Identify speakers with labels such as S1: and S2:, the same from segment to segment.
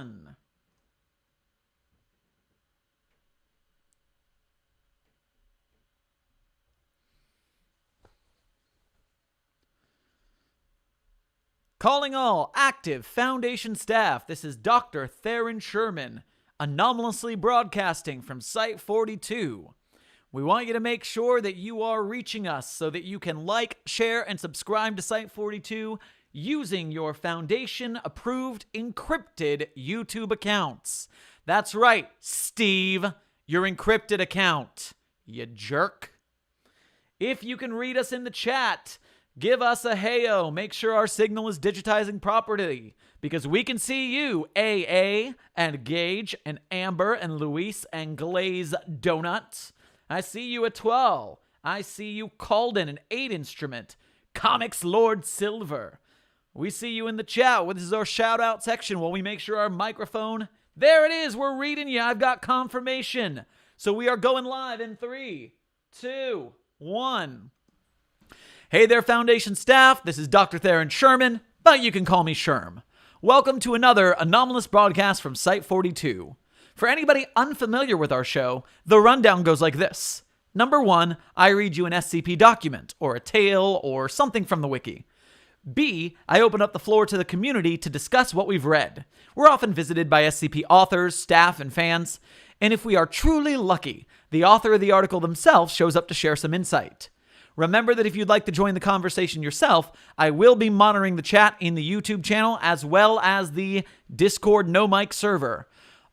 S1: 1. Calling all active Foundation staff, this is Dr. Theron Sherman, anomalously broadcasting from Site-42. We want you to make sure that you are reaching us so that you can like, share, and subscribe to Site-42 using your Foundation-approved encrypted YouTube accounts. That's right, Steve, your encrypted account, you jerk. If you can read us in the chat, give us a heyo. Make sure our signal is digitizing properly, because we can see you, AA, and Gage, and Amber, and Luis, and Glaze Donut. I see you at 12. I see you, Calden, an 8 instrument. Comics Lord Silver. We see you in the chat. This is our shout-out section while we make sure our microphone... There it is. We're reading you. I've got confirmation. So we are going live in 3, 2, 1. Hey there, Foundation staff. This is Dr. Theron Sherman, but you can call me Sherm. Welcome to another Anomalous Broadcast from Site-42. For anybody unfamiliar with our show, the rundown goes like this. Number 1, I read you an SCP document, or a tale, or something from the wiki. B, I open up the floor to the community to discuss what we've read. We're often visited by SCP authors, staff, and fans, and if we are truly lucky, the author of the article themselves shows up to share some insight. Remember that if you'd like to join the conversation yourself, I will be monitoring the chat in the YouTube channel as well as the Discord no mic server.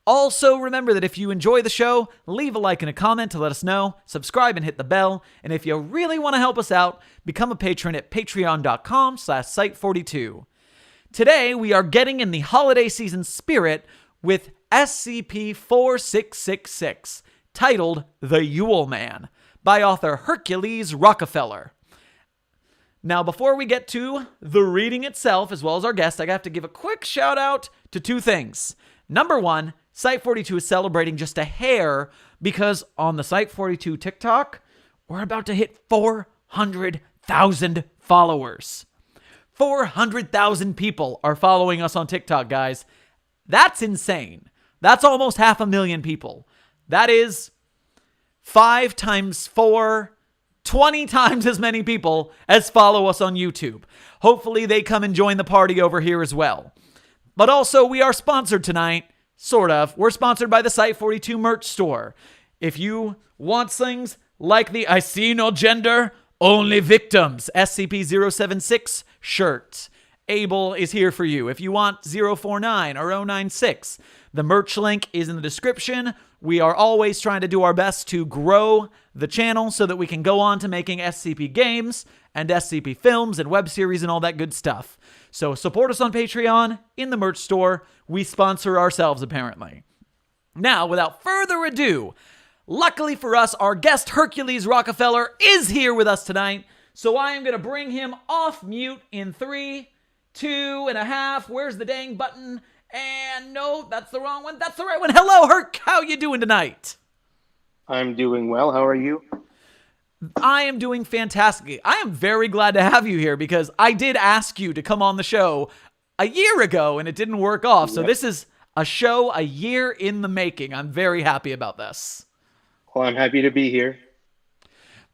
S1: Also, remember that if you enjoy the show, leave a like and a comment to let us know, subscribe and hit the bell, and if you really want to help us out, become a patron at patreon.com/site42. Today, we are getting in the holiday season spirit with SCP-4666, titled The Yule Man, by author Hercules Rockefeller. Now, before we get to the reading itself, as well as our guest, I have to give a quick shout out to 2 things. Number 1, Site-42 is celebrating just a hair because on the Site-42 TikTok, we're about to hit 400,000 followers. 400,000 people are following us on TikTok, guys. That's insane. That's almost 500,000 people. That is 5 times 4, 20 times as many people as follow us on YouTube. Hopefully they come and join the party over here as well. But also, we are sponsored tonight, sort of. We're sponsored by the Site-42 merch store. If you want things like the I See No Gender, Only Victims SCP-076 shirt, Abel is here for you. If you want 049 or 096, the merch link is in the description. We are always trying to do our best to grow the channel so that we can go on to making SCP games and SCP films and web series and all that good stuff. So support us on Patreon, in the merch store. We sponsor ourselves, apparently. Now, without further ado, luckily for us, our guest Hercules Rockefeller is here with us tonight. So I am going to bring him off mute in 3, 2.5. Where's the dang button? And no, that's the wrong one. That's the right one. Hello, Herc. How you doing tonight?
S2: I'm doing well. How are you?
S1: I am doing fantastic. I am very glad to have you here because I did ask you to come on the show a year ago and it didn't work off. So this is a show a year in the making. I'm very happy about this.
S2: Well, I'm happy to be here.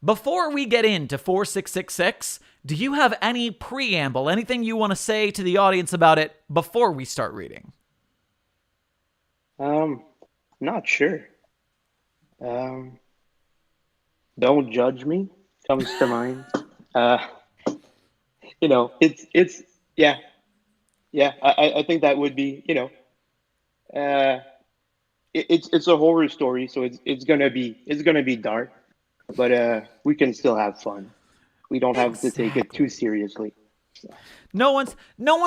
S1: Before we get into 4666, do you have any preamble, anything you want to say to the audience about it before we start reading?
S2: Not sure. Don't judge me comes to mind. It's yeah. I think that would be, it's a horror story, so it's gonna be dark, but we can still have fun. We don't have to take it too seriously. So.
S1: No one's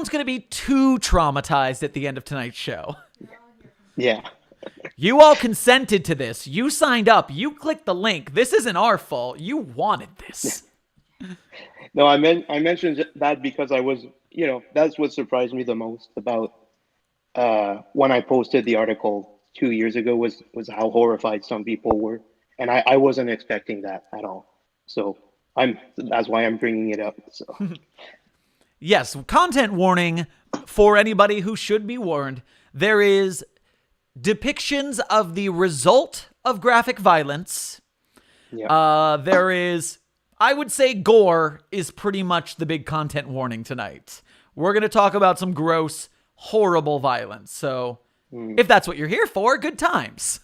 S1: gonna be too traumatized at the end of tonight's show.
S2: Yeah.
S1: You all consented to this. You signed up. You clicked the link. This isn't our fault. You wanted this.
S2: No, I mentioned that because I was, that's what surprised me the most about when I posted the article 2 years ago was how horrified some people were, and I wasn't expecting that at all. So that's why I'm bringing it up. So.
S1: Yes, content warning for anybody who should be warned. There is depictions of the result of graphic violence.
S2: Yeah.
S1: There is, I would say, gore is pretty much the big content warning tonight. We're going to talk about some gross, horrible violence. So if that's what you're here for, good times.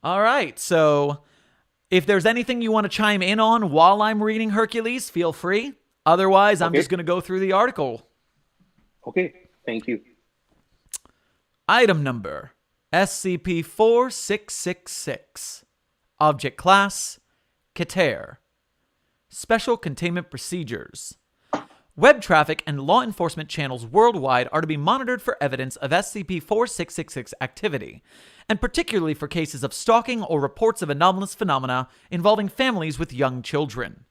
S1: All right. So if there's anything you want to chime in on while I'm reading Hercules, feel free. Otherwise, I'm just going to go through the article.
S2: Okay. Thank you.
S1: Item number SCP-4666. Object Class Keter. Special Containment Procedures. Web traffic and law enforcement channels worldwide are to be monitored for evidence of SCP-4666 activity, and particularly for cases of stalking or reports of anomalous phenomena involving families with young children.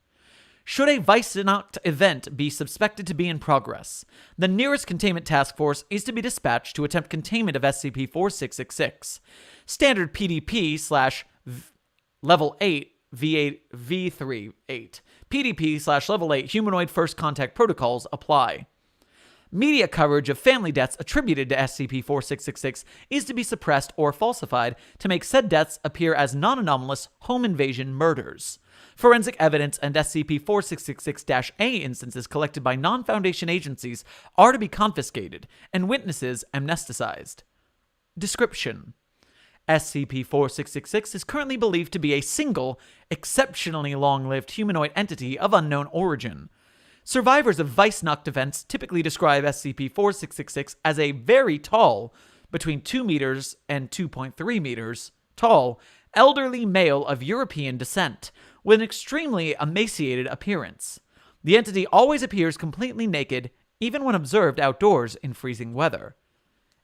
S1: Should a Weissnacht event be suspected to be in progress, the nearest containment task force is to be dispatched to attempt containment of SCP-4666. Standard PDP/Level 8 V38 PDP/Level 8 Humanoid First Contact Protocols apply. Media coverage of family deaths attributed to SCP-4666 is to be suppressed or falsified to make said deaths appear as non-anomalous home invasion murders. Forensic evidence and SCP-4666-A instances collected by non-Foundation agencies are to be confiscated and witnesses amnesticized. Description: SCP-4666 is currently believed to be a single, exceptionally long-lived humanoid entity of unknown origin. Survivors of Weissnacht events typically describe SCP-4666 as a very tall, between 2 meters and 2.3 meters tall, elderly male of European descent, with an extremely emaciated appearance. The entity always appears completely naked, even when observed outdoors in freezing weather.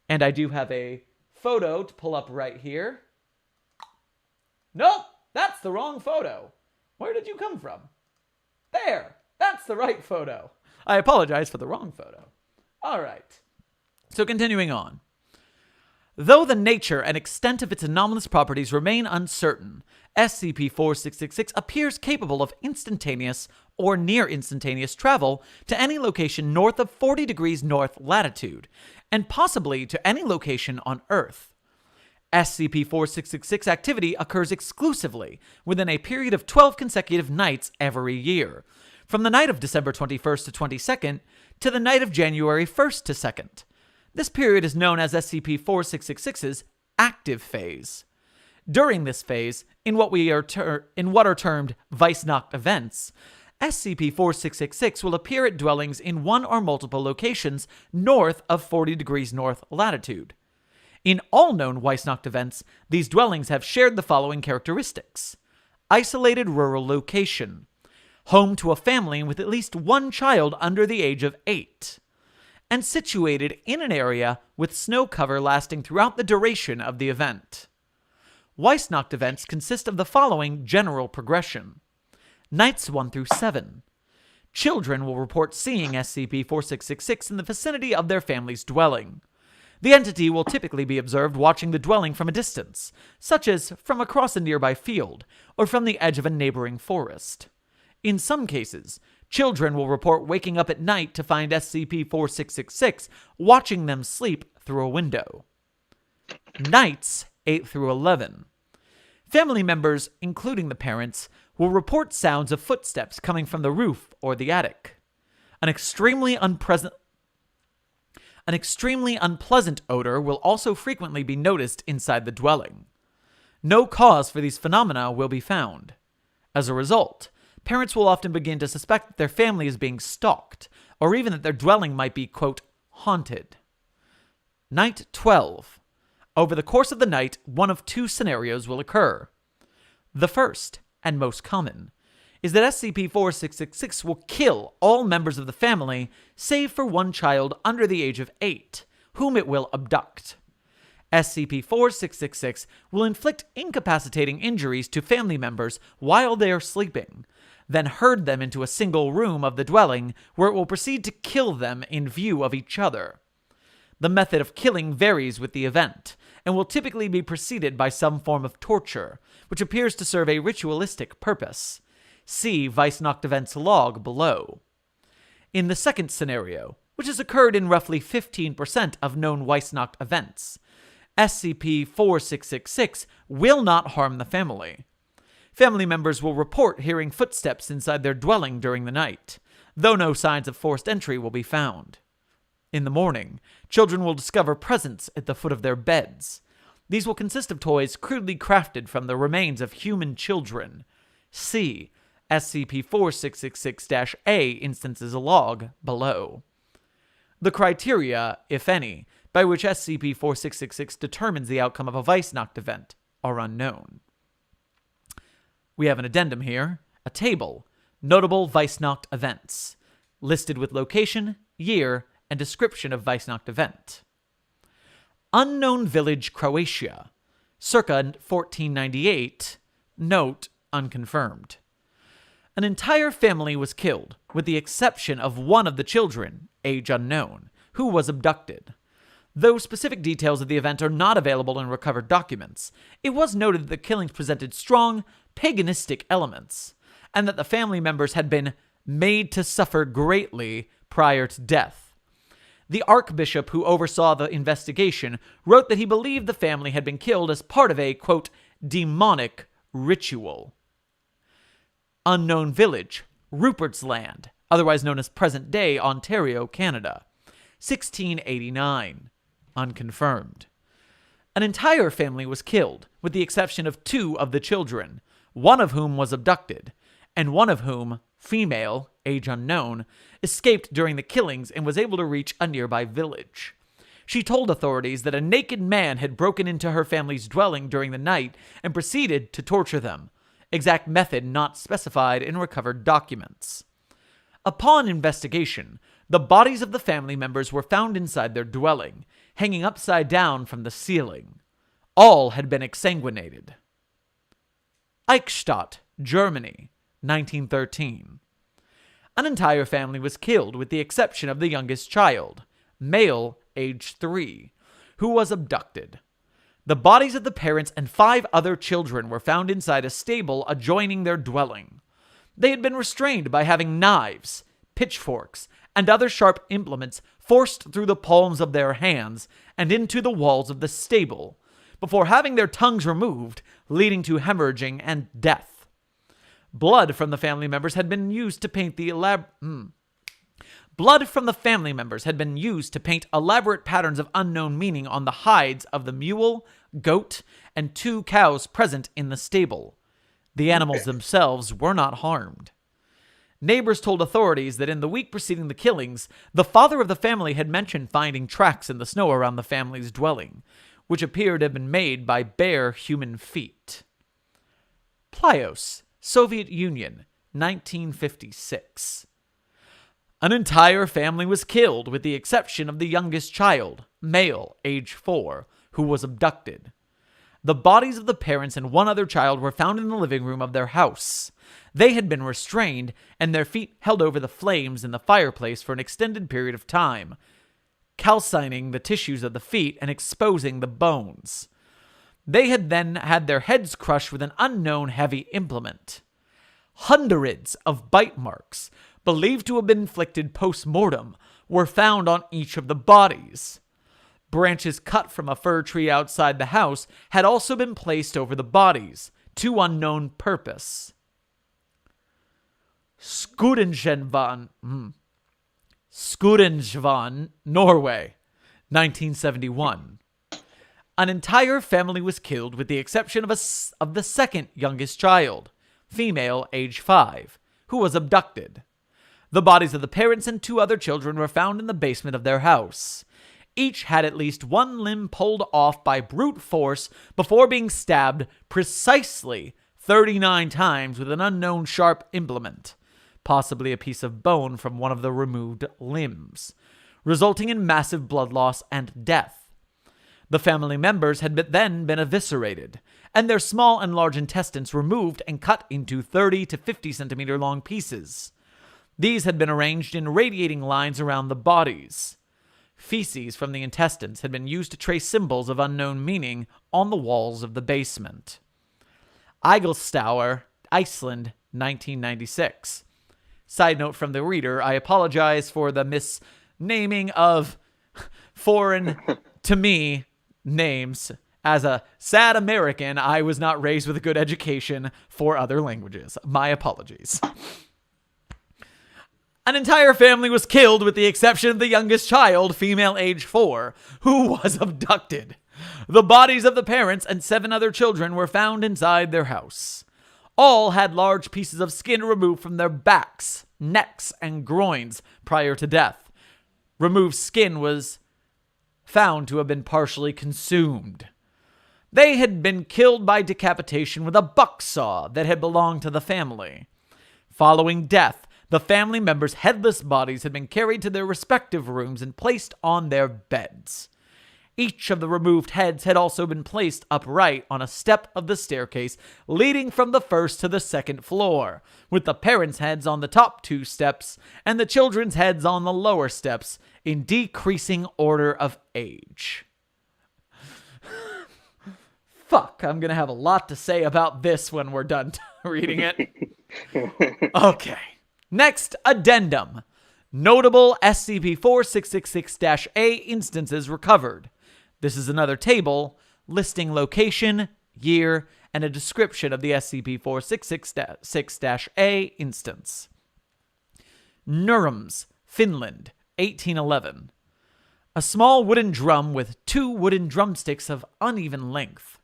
S1: And I do have a photo to pull up right here. Nope, that's the wrong photo. Where did you come from? There, that's the right photo. I apologize for the wrong photo. All right. So continuing on. Though the nature and extent of its anomalous properties remain uncertain, SCP-4666 appears capable of instantaneous or near instantaneous travel to any location north of 40 degrees north latitude, and possibly to any location on Earth. SCP-4666 activity occurs exclusively within a period of 12 consecutive nights every year, from the night of December 21st to 22nd to the night of January 1st to 2nd. This period is known as SCP-4666's active phase. During this phase, in what are termed Weissnacht events, SCP-4666 will appear at dwellings in one or multiple locations north of 40 degrees north latitude. In all known Weissnacht events, these dwellings have shared the following characteristics: isolated rural location, home to a family with at least one child under the age of 8, and situated in an area with snow cover lasting throughout the duration of the event. Weissnacht events consist of the following general progression. Nights 1 through 7. Children will report seeing SCP-4666 in the vicinity of their family's dwelling. The entity will typically be observed watching the dwelling from a distance, such as from across a nearby field or from the edge of a neighboring forest. In some cases, children will report waking up at night to find SCP-4666 watching them sleep through a window. Nights 8 through 11. Family members, including the parents, will report sounds of footsteps coming from the roof or the attic. An extremely unpleasant odor will also frequently be noticed inside the dwelling. No cause for these phenomena will be found. As a result, parents will often begin to suspect that their family is being stalked, or even that their dwelling might be, quote, haunted. Night 12. Over the course of the night, one of two scenarios will occur. The first, and most common, is that SCP-4666 will kill all members of the family, save for one child under the age of 8, whom it will abduct. SCP-4666 will inflict incapacitating injuries to family members while they are sleeping, then herd them into a single room of the dwelling where it will proceed to kill them in view of each other. The method of killing varies with the event, and will typically be preceded by some form of torture, which appears to serve a ritualistic purpose. See Weissnacht Events log below. In the second scenario, which has occurred in roughly 15% of known Weissnacht events. SCP-4666 will not harm the family. Family members will report hearing footsteps inside their dwelling during the night, though no signs of forced entry will be found. In the morning, children will discover presents at the foot of their beds. These will consist of toys crudely crafted from the remains of human children. See SCP-4666-A instances log below. The criteria, if any, by which SCP-4666 determines the outcome of a Weissnacht event are unknown. We have an addendum here, a table, notable Weissnacht events, listed with location, year, and description of Weissnacht event. Unknown village, Croatia, circa 1498, note unconfirmed. An entire family was killed, with the exception of one of the children, age unknown, who was abducted. Though specific details of the event are not available in recovered documents, it was noted that the killings presented strong, paganistic elements, and that the family members had been made to suffer greatly prior to death. The archbishop who oversaw the investigation wrote that he believed the family had been killed as part of a, quote, demonic ritual. Unknown village, Rupert's Land, otherwise known as present-day Ontario, Canada, 1689. Unconfirmed. An entire family was killed, with the exception of 2 of the children, one of whom was abducted, and one of whom, female, age unknown, escaped during the killings and was able to reach a nearby village. She told authorities that a naked man had broken into her family's dwelling during the night and proceeded to torture them, exact method not specified in recovered documents. Upon investigation, the bodies of the family members were found inside their dwelling, hanging upside down from the ceiling. All had been exsanguinated. Eichstätt, Germany, 1913. An entire family was killed with the exception of the youngest child, male, age 3, who was abducted. The bodies of the parents and 5 other children were found inside a stable adjoining their dwelling. They had been restrained by having knives, pitchforks, and other sharp implements forced through the palms of their hands and into the walls of the stable, before having their tongues removed, leading to hemorrhaging and death. Blood from the family members had been used to paint elaborate patterns of unknown meaning on the hides of the mule, goat, and 2 cows present in the stable. The animals themselves were not harmed. Neighbors told authorities that in the week preceding the killings, the father of the family had mentioned finding tracks in the snow around the family's dwelling, which appeared to have been made by bare human feet. Plios, Soviet Union, 1956. An entire family was killed with the exception of the youngest child, male, age 4, who was abducted. The bodies of the parents and 1 other child were found in the living room of their house. They had been restrained and their feet held over the flames in the fireplace for an extended period of time, calcining the tissues of the feet and exposing the bones. They had then had their heads crushed with an unknown heavy implement. Hundreds of bite marks, believed to have been inflicted post-mortem, were found on each of the bodies. Branches cut from a fir tree outside the house had also been placed over the bodies, to unknown purpose. Skudensjøen, Norway, 1971. An entire family was killed with the exception of the second youngest child, female, age 5, who was abducted. The bodies of the parents and 2 other children were found in the basement of their house. Each had at least 1 limb pulled off by brute force before being stabbed precisely 39 times with an unknown sharp implement, possibly a piece of bone from one of the removed limbs, resulting in massive blood loss and death. The family members had then been eviscerated, and their small and large intestines removed and cut into 30 to 50 centimeter long pieces. These had been arranged in radiating lines around the bodies. Feces from the intestines had been used to trace symbols of unknown meaning on the walls of the basement. Eigelstauer, Iceland, 1996. Side note from the reader, I apologize for the naming of foreign to me names. As a sad American, I was not raised with a good education for other languages. My apologies. An entire family was killed with the exception of the youngest child, female age 4, who was abducted. The bodies of the parents and 7 other children were found inside their house. All had large pieces of skin removed from their backs, necks, and groins prior to death. Removed skin was found to have been partially consumed. They had been killed by decapitation with a bucksaw that had belonged to the family. Following death, the family members' headless bodies had been carried to their respective rooms and placed on their beds. Each of the removed heads had also been placed upright on a step of the staircase leading from the first to the second floor, with the parents' heads on the top 2 steps and the children's heads on the lower steps in decreasing order of age. Fuck, I'm gonna have a lot to say about this when we're done reading it. Okay. Next, addendum. Notable SCP-4666-A instances recovered. This is another table listing location, year, and a description of the SCP-4666-A instance. Nurums, Finland, 1811. A small wooden drum with 2 wooden drumsticks of uneven length.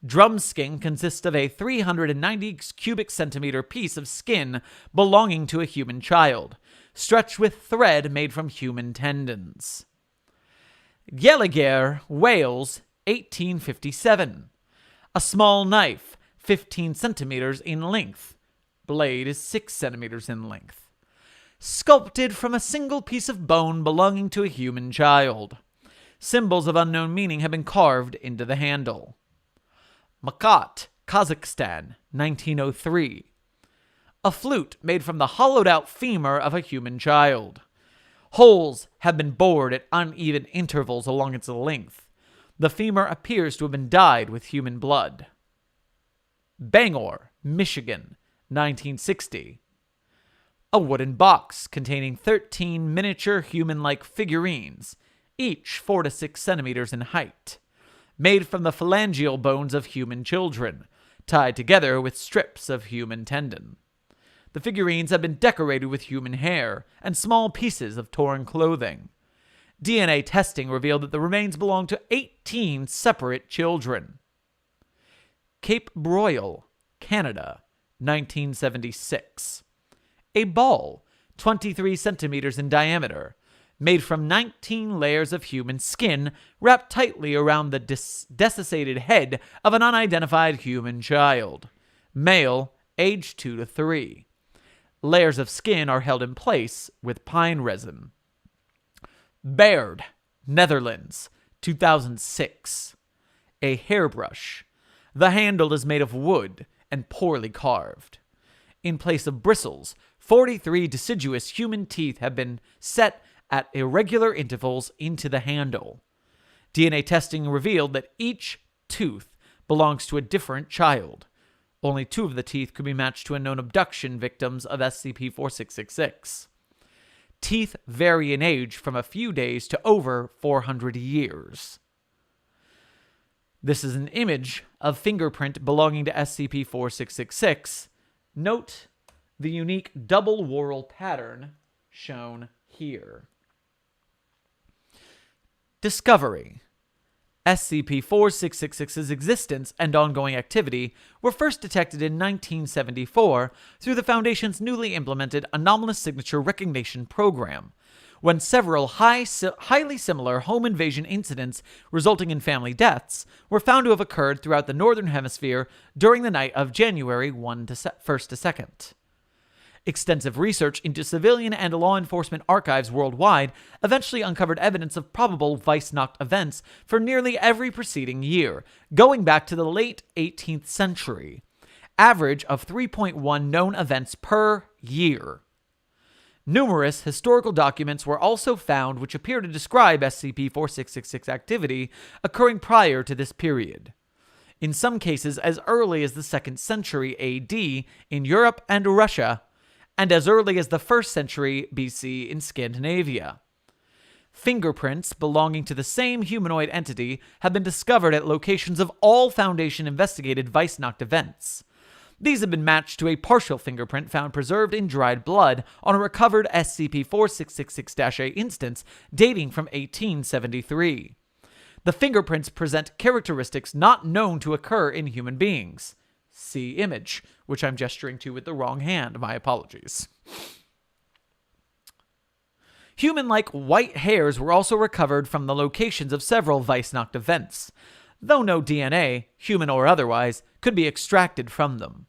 S1: Drum skin consists of a 390 cubic centimeter piece of skin belonging to a human child, stretched with thread made from human tendons. Gallagher, Wales, 1857. A small knife, 15 centimeters in length. Blade is 6 centimeters in length. Sculpted from a single piece of bone belonging to a human child. Symbols of unknown meaning have been carved into the handle. Makat, Kazakhstan, 1903. A flute made from the hollowed-out femur of a human child. Holes have been bored at uneven intervals along its length. The femur appears to have been dyed with human blood. Bangor, Michigan, 1960. A wooden box containing 13 miniature human-like figurines, each 4 to 6 centimeters in height, made from the phalangeal bones of human children, tied together with strips of human tendon. The figurines have been decorated with human hair and small pieces of torn clothing. DNA testing revealed that the remains belonged to 18 separate children. Cape Broyle, Canada, 1976. A ball, 23 centimeters in diameter, made from 19 layers of human skin wrapped tightly around the desiccated head of an unidentified human child. Male, age 2 to 3. Layers of skin are held in place with pine resin. Baird, Netherlands, 2006. A hairbrush. The handle is made of wood and poorly carved. In place of bristles, 43 deciduous human teeth have been set at irregular intervals into the handle. DNA testing revealed that each tooth belongs to a different child. Only 2 of the teeth could be matched to unknown abduction victims of SCP-4666. Teeth vary in age from a few days to over 400 years. This is an image of fingerprint belonging to SCP-4666. Note the unique double whorl pattern shown here. Discovery. SCP-4666's existence and ongoing activity were first detected in 1974 through the Foundation's newly implemented Anomalous Signature Recognition Program, when several highly similar home invasion incidents resulting in family deaths were found to have occurred throughout the Northern Hemisphere during the night of January 1st to 2nd. Extensive research into civilian and law enforcement archives worldwide eventually uncovered evidence of probable Weissnacht events for nearly every preceding year, going back to the late 18th century. Average of 3.1 known events per year. Numerous historical documents were also found which appear to describe SCP-4666 activity occurring prior to this period. In some cases as early as the 2nd century AD in Europe and Russia, and as early as the 1st century BC in Scandinavia. Fingerprints belonging to the same humanoid entity have been discovered at locations of all Foundation investigated Weissnacht events. These have been matched to a partial fingerprint found preserved in dried blood on a recovered SCP-4666-A instance dating from 1873. The fingerprints present characteristics not known to occur in human beings. See image, which I'm gesturing to with the wrong hand. My apologies. Human-like white hairs were also recovered from the locations of several Weissnacht events, though no DNA, human or otherwise, could be extracted from them.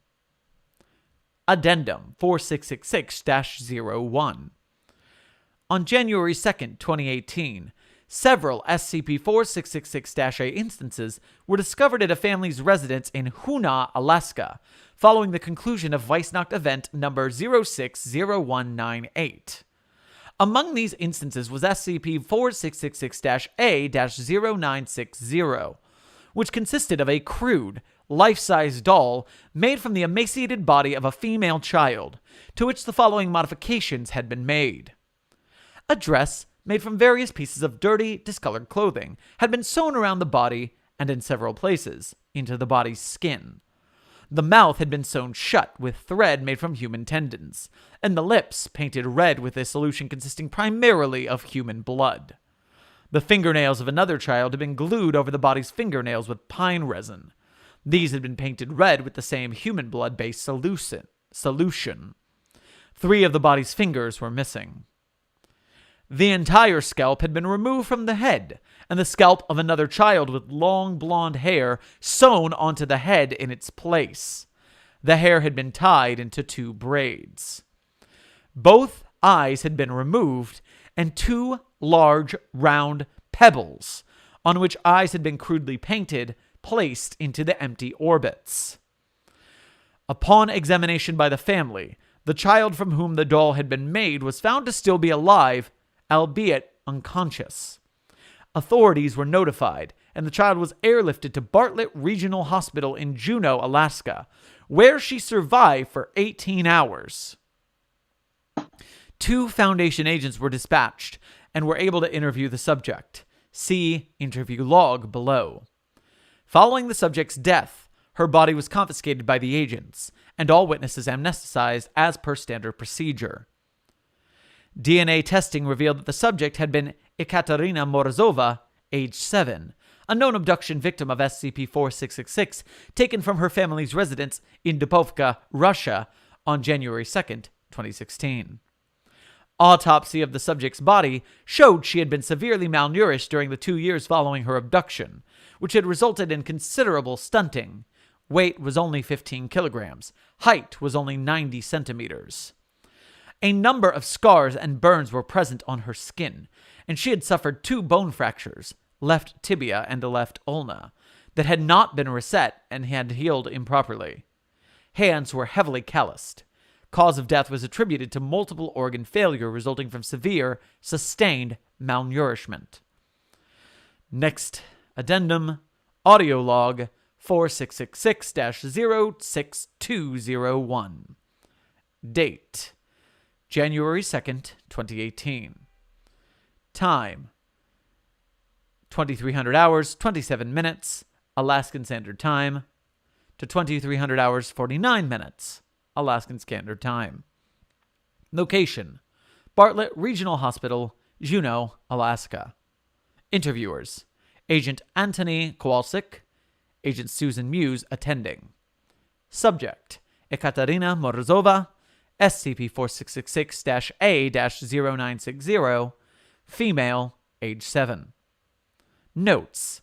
S1: Addendum 4666-01. On January 2, 2018, several SCP-4666-A instances were discovered at a family's residence in Hoonah, Alaska, following the conclusion of Weissnacht event number 060198. Among these instances was SCP-4666-A-0960, which consisted of a crude, life-size doll made from the emaciated body of a female child, to which the following modifications had been made. A dress made from various pieces of dirty, discolored clothing had been sewn around the body and in several places into the body's skin. The mouth had been sewn shut with thread made from human tendons, and the lips painted red with a solution consisting primarily of human blood. The fingernails of another child had been glued over the body's fingernails with pine resin. These had been painted red with the same human blood-based solution. 3 of the body's fingers were missing. The entire scalp had been removed from the head, and the scalp of another child with long blonde hair sewn onto the head in its place. The hair had been tied into 2 braids. Both eyes had been removed, and 2 large, round pebbles, on which eyes had been crudely painted, placed into the empty orbits. Upon examination by the family, the child from whom the doll had been made was found to still be alive, albeit unconscious. Authorities were notified, and the child was airlifted to Bartlett Regional Hospital in Juneau, Alaska, where she survived for 18 hours. 2 Foundation agents were dispatched and were able to interview the subject. See interview log below. Following the subject's death, her body was confiscated by the agents, and all witnesses amnesticized as per standard procedure. DNA testing revealed that the subject had been Ekaterina Morozova, age 7, a known abduction victim of SCP-4666, taken from her family's residence in Dubovka, Russia, on January 2, 2016. Autopsy of the subject's body showed she had been severely malnourished during the 2 years following her abduction, which had resulted in considerable stunting. Weight was only 15 kilograms. Height was only 90 centimeters. A number of scars and burns were present on her skin, and she had suffered 2 bone fractures, left tibia and a left ulna, that had not been reset and had healed improperly. Hands were heavily calloused. Cause of death was attributed to multiple organ failure resulting from severe, sustained malnourishment. Next, addendum, audio log 4666-06201. Date, January 2nd, 2018. Time, 2300 hours, 27 minutes, Alaskan Standard Time, to 2300 hours, 49 minutes, Alaskan Standard Time. Location, Bartlett Regional Hospital, Juneau, Alaska. Interviewers, Agent Antony Kowalczyk, Agent Susan Muse attending. Subject, Ekaterina Morozova, SCP-4666-A-0960, female, age 7. Notes.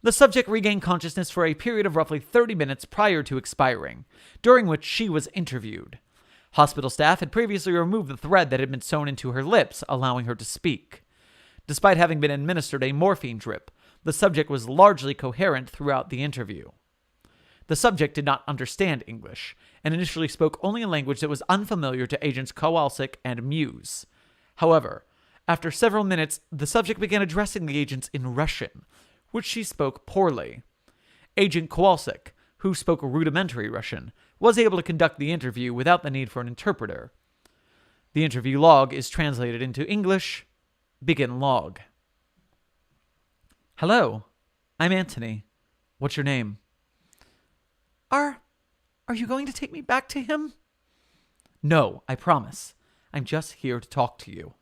S1: The subject regained consciousness for a period of roughly 30 minutes prior to expiring, during which she was interviewed. Hospital staff had previously removed the thread that had been sewn into her lips, allowing her to speak. Despite having been administered a morphine drip, the subject was largely coherent throughout the interview. The subject did not understand English, and initially spoke only a language that was unfamiliar to Agents Kowalczyk and Muse. However, after several minutes, the subject began addressing the agents in Russian, which she spoke poorly. Agent Kowalczyk, who spoke rudimentary Russian, was able to conduct the interview without the need for an interpreter. The interview log is translated into English Begin log. Hello, I'm Anthony. What's your name? Are you going to take me back to him? No, I promise. I'm just here to talk to you.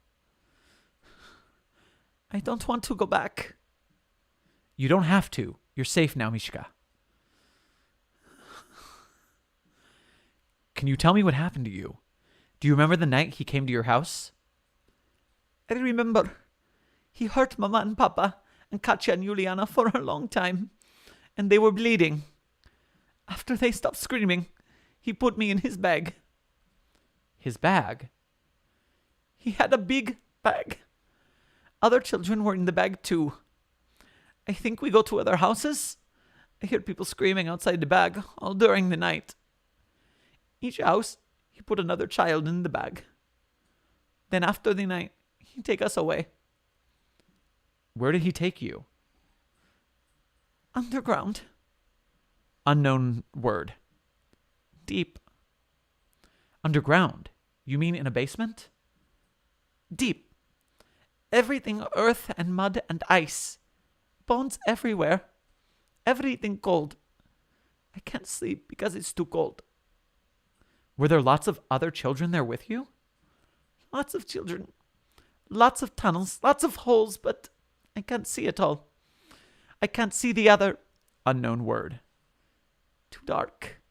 S1: I don't want to go back. You don't have to. You're safe now, Mishka. Can you tell me what happened to you? Do you remember the night he came to your house? I remember. He hurt Mama and Papa and Katya and Juliana for a long time, and they were bleeding. After they stopped screaming, he put me in his bag. His bag? He had a big bag. Other children were in the bag too. I think we go to other houses. I hear people screaming outside the bag all during the night. Each house, he put another child in the bag. Then after the night, he'd take us away. Where did he take you? Underground. Unknown word. Deep. Underground? You mean in a basement? Deep. Everything earth and mud and ice. Bones everywhere. Everything cold. I can't sleep because it's too cold. Were there lots of other children there with you? Lots of children. Lots of tunnels. Lots of holes, but I can't see it all. I can't see the other unknown word. Too dark.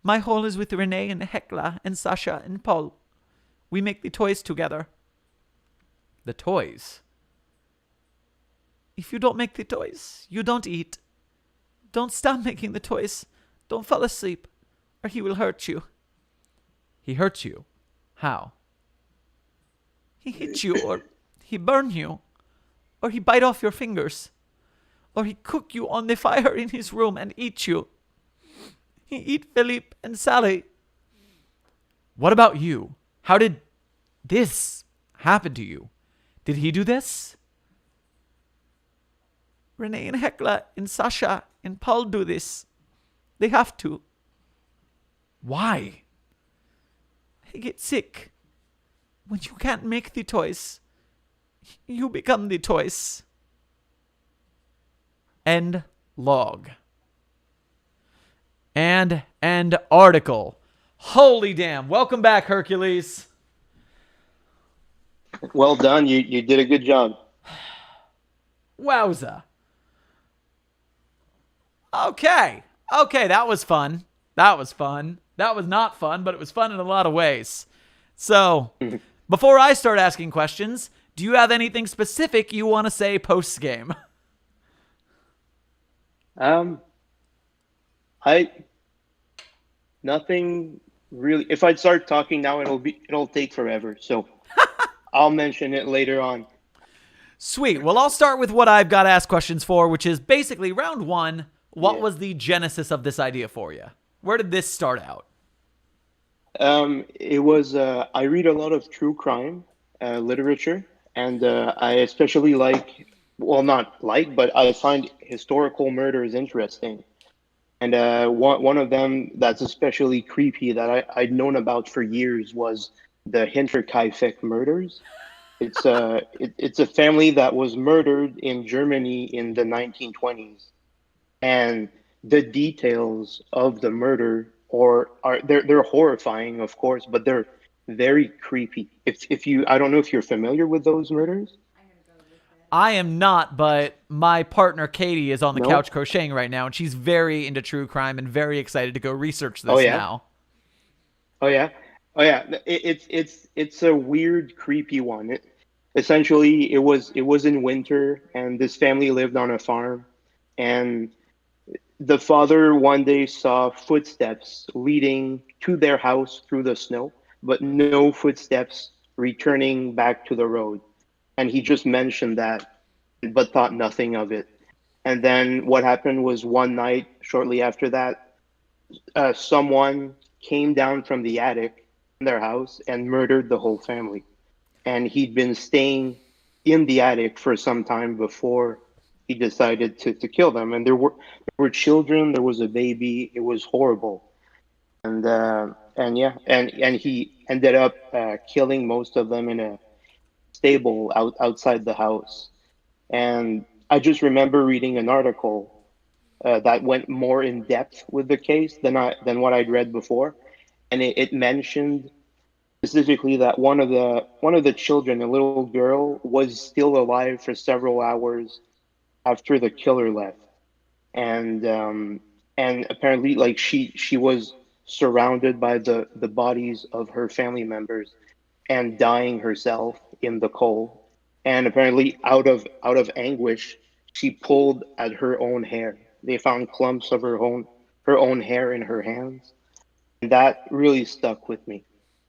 S1: My hole is with Renee and Hekla and Sasha and Paul. We make the toys together. The toys? If you don't make the toys, you don't eat. Don't stop making the toys. Don't fall asleep, or he will hurt you. He hurts you? How? He hits you, or he burn you, or he bite off your fingers, or he cook you on the fire in his room and eat you. He eat Philippe and Sally. What about you? How did this happen to you? Did he do this? Renee and Hekla and Sasha and Paul do this. They have to. Why? They get sick. When you can't make the toys, you become the toys. End log. And end article. Holy damn. Welcome back, Hercules.
S2: Well done. You did a good job.
S1: Wowza. Okay, that was fun. That was not fun, but it was fun in a lot of ways. So, before I start asking questions, do you have anything specific you want to say post-game?
S2: Nothing really. If I start talking now, it'll take forever. So I'll mention it later on.
S1: Sweet. Well, I'll start with what I've got to ask questions for, which is basically round one. What was the genesis of this idea for you? Where did this start out?
S2: It was, I read a lot of true crime literature, and I especially but I find historical murders interesting. And one of them that's especially creepy that I'd known about for years was the Hinterkaifeck murders. It's a family that was murdered in Germany in the 1920s. And the details of the murder they're horrifying, of course, but they're very creepy. I don't know if you're familiar with those murders.
S1: I am not, but my partner Katie is on the couch crocheting right now, and she's very into true crime and very excited to go research this now.
S2: Oh yeah. It's a weird, creepy one. Essentially, it was in winter, and this family lived on a farm, and the father one day saw footsteps leading to their house through the snow, but no footsteps returning back to the road. And he just mentioned that, but thought nothing of it. And then what happened was one night, shortly after that, someone came down from the attic in their house and murdered the whole family. And he'd been staying in the attic for some time before he decided to kill them. And there were children, there was a baby. It was horrible. And he ended up killing most of them in a stable outside the house. And I just remember reading an article that went more in depth with the case than what I'd read before, and it mentioned specifically that one of the children, a little girl, was still alive for several hours after the killer left, and apparently, like, she was surrounded by the bodies of her family members and dying herself in the cold. And apparently, out of anguish, she pulled at her own hair. They found clumps of her own hair in her hands. And that really stuck with me.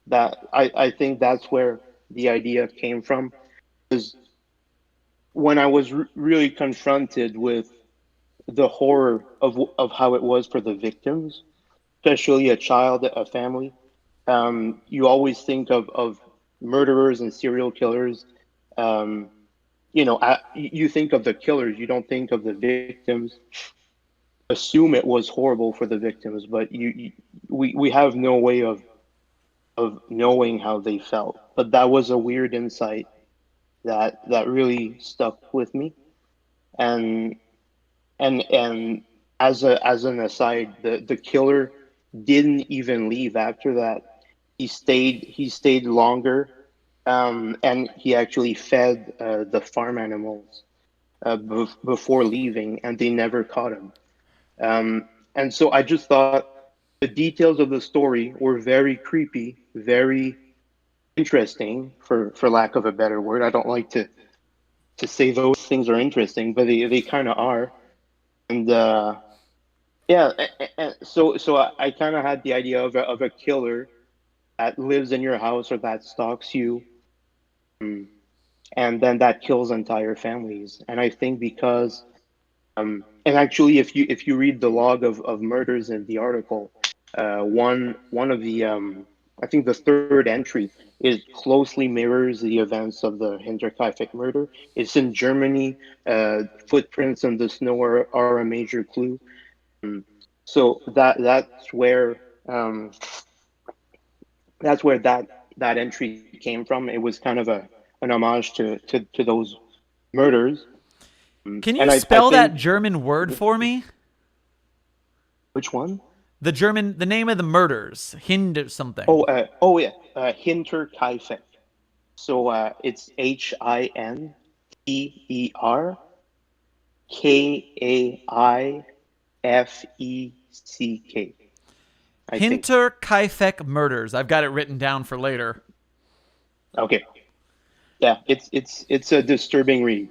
S2: That I think that's where the idea came from. Is when I was really confronted with the horror of how it was for the victims, especially a child, a family. You always think of murderers and serial killers. Um, you think of the killers, you don't think of the victims. Assume it was horrible for the victims, but we have no way of knowing how they felt. But that was a weird insight that really stuck with me. And and as an aside, the killer didn't even leave after that. He stayed longer, and he actually fed the farm animals before leaving, and they never caught him. And so I just thought the details of the story were very creepy, very interesting, for lack of a better word. I don't like to say those things are interesting, but they kind of are. And yeah, so I kind of had the idea of a killer that lives in your house or that stalks you, um, and then that kills entire families. And I think because and actually, if you read the log of murders in the article, one of the I think the third entry is closely mirrors the events of the Hinterkaifeck murder. It's in Germany. Footprints in the snow are a major clue. Um, so um, that's where that entry came from. It was kind of an homage to those murders.
S1: Can you
S2: And I
S1: spell that
S2: think
S1: German word for me?
S2: which one?
S1: The name of the murders, Hind something.
S2: Oh yeah, Hinterkaifeck. So it's Hinterkaifeck. I think.
S1: Hinterkaifeck murders. I've got it written down for later.
S2: Okay. Yeah, it's a disturbing read,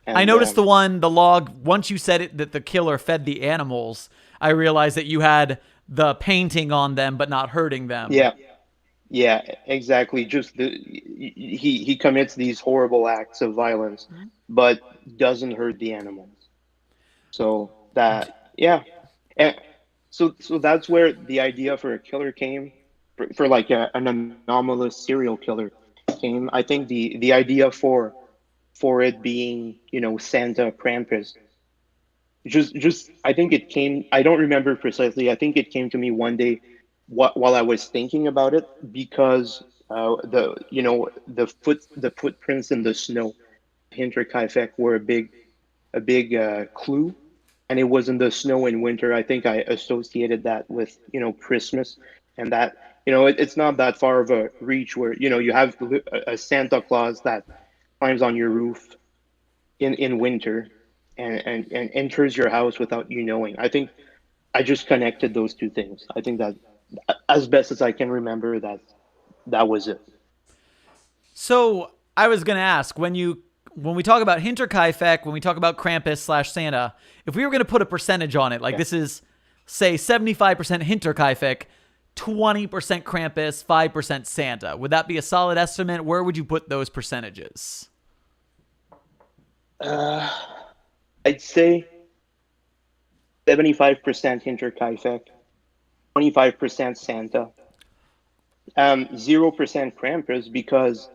S1: I
S2: and
S1: noticed the log, once you said it that the killer fed the animals, I realized that you had the painting on them but not hurting them.
S2: yeah, yeah, exactly. Just he commits these horrible acts of violence, but doesn't hurt the animals. So yeah, and so that's where the idea for a killer came, for like an anomalous serial killer came. I think the idea for it being, Santa Krampus, just I think it came. I don't remember precisely. I think it came to me one day, while I was thinking about it, because the footprints in the snow, Hinterkaifeck, were a big clue, and it was in the snow in winter. I think I associated that with, Christmas, and that, it's not that far of a reach where, you have a Santa Claus that climbs on your roof in winter, and enters your house without you knowing. I think I just connected those two things. I think that, as best as I can remember, that was it.
S1: So I was gonna ask, when we talk about Hinterkaifeck, when we talk about Krampus slash Santa, if we were gonna put a percentage on it, like
S2: Yeah.
S1: this is say 75% Hinterkaifeck, 20% Krampus, 5% Santa. Would that be a solid estimate? Where would you put those percentages?
S2: Uh, I'd say 75% Hinterkaifeck, 25% Santa, 0% Krampus, because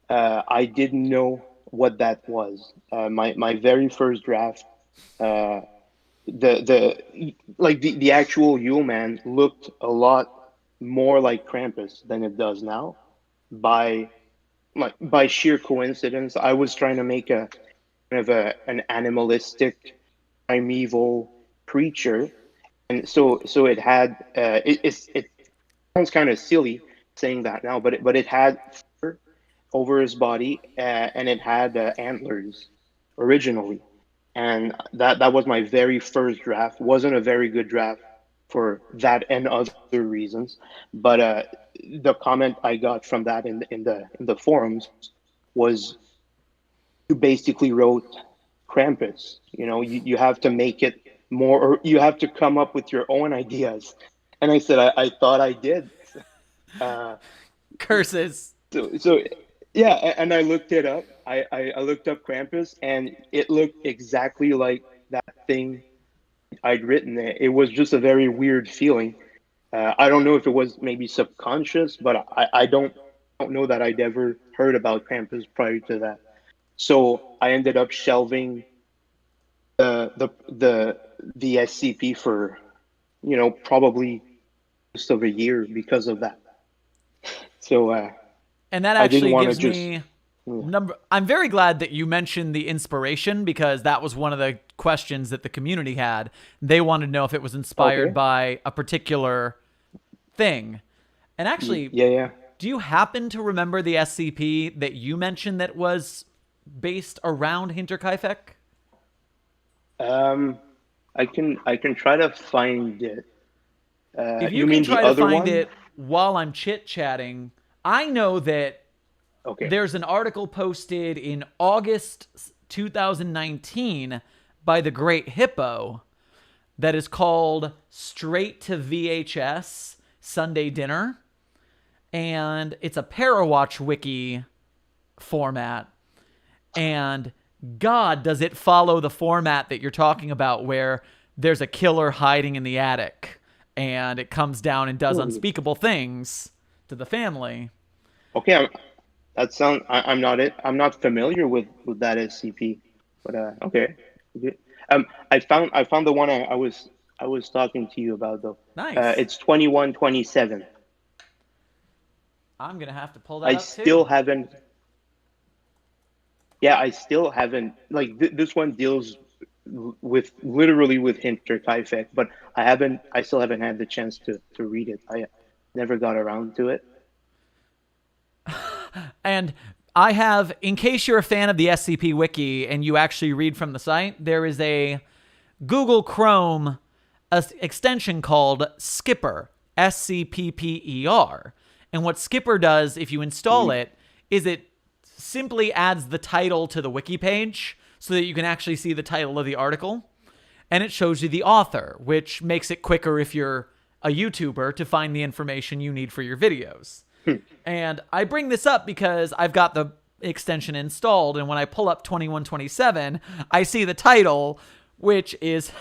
S2: I didn't know what that was. My very first draft, uh, the actual Yule Man looked a lot more like Krampus than it does now, by like by sheer coincidence, I was trying to make a kind of an animalistic primeval creature, and so it had it sounds kind of silly saying that now, but it had fur over his body, and it had antlers originally, and that was my very first draft. Wasn't a very good draft for that and other reasons, but the comment I got from that in the forums was you basically wrote Krampus. You have to make it more, or you have to come up with your own ideas. And I said, I thought I did. Uh,
S1: Curses.
S2: so yeah, and I looked it up. I looked up Krampus, and it looked exactly like that thing I'd written. It was just a very weird feeling. I don't know if it was maybe subconscious, but I don't know that I'd ever heard about Krampus prior to that. So I ended up shelving the SCP for probably just of a year because of that. So
S1: And that
S2: I didn't
S1: actually
S2: want to
S1: gives
S2: just.
S1: me I'm very glad that you mentioned the inspiration, because that was one of the questions that the community had. They wanted to know if it was inspired
S2: Okay.
S1: by a particular thing. And actually,
S2: Yeah, yeah.
S1: do you happen to remember the SCP that you mentioned that was based around Hinterkaifeck?
S2: Um, I can try to find it.
S1: If you
S2: You
S1: can
S2: mean the
S1: try to
S2: other
S1: find
S2: one?
S1: it while I'm chit-chatting, I know that
S2: Okay.
S1: there's an article posted in August 2019 by the Great Hippo that is called Straight to VHS Sunday Dinner. And it's a Parawatch wiki format. And God, does it follow the format that you're talking about, where there's a killer hiding in the attic and it comes down and does
S2: Ooh.
S1: unspeakable things to the family.
S2: Okay. That sound. I'm not it. I'm not familiar with that SCP, but okay. Okay. I found the one I was talking to you about though.
S1: Nice.
S2: It's 2127.
S1: I'm going to have to pull that
S2: I
S1: up too.
S2: still haven't. Yeah, I still haven't. Like this one deals with literally with Hinterkaifeck, but I haven't. I still haven't had the chance to read it. I never got around to it.
S1: And I have, in case you're a fan of the SCP Wiki and you actually read from the site, there is a Google Chrome extension called Skipper, SCPPER. And what Skipper does, if you install
S2: Mm.
S1: it, is it simply adds the title to the wiki page so that you can actually see the title of the article. And it shows you the author, which makes it quicker if you're a YouTuber to find the information you need for your videos. And I bring this up because I've got the extension installed, and when I pull up 2127, I see the title, which is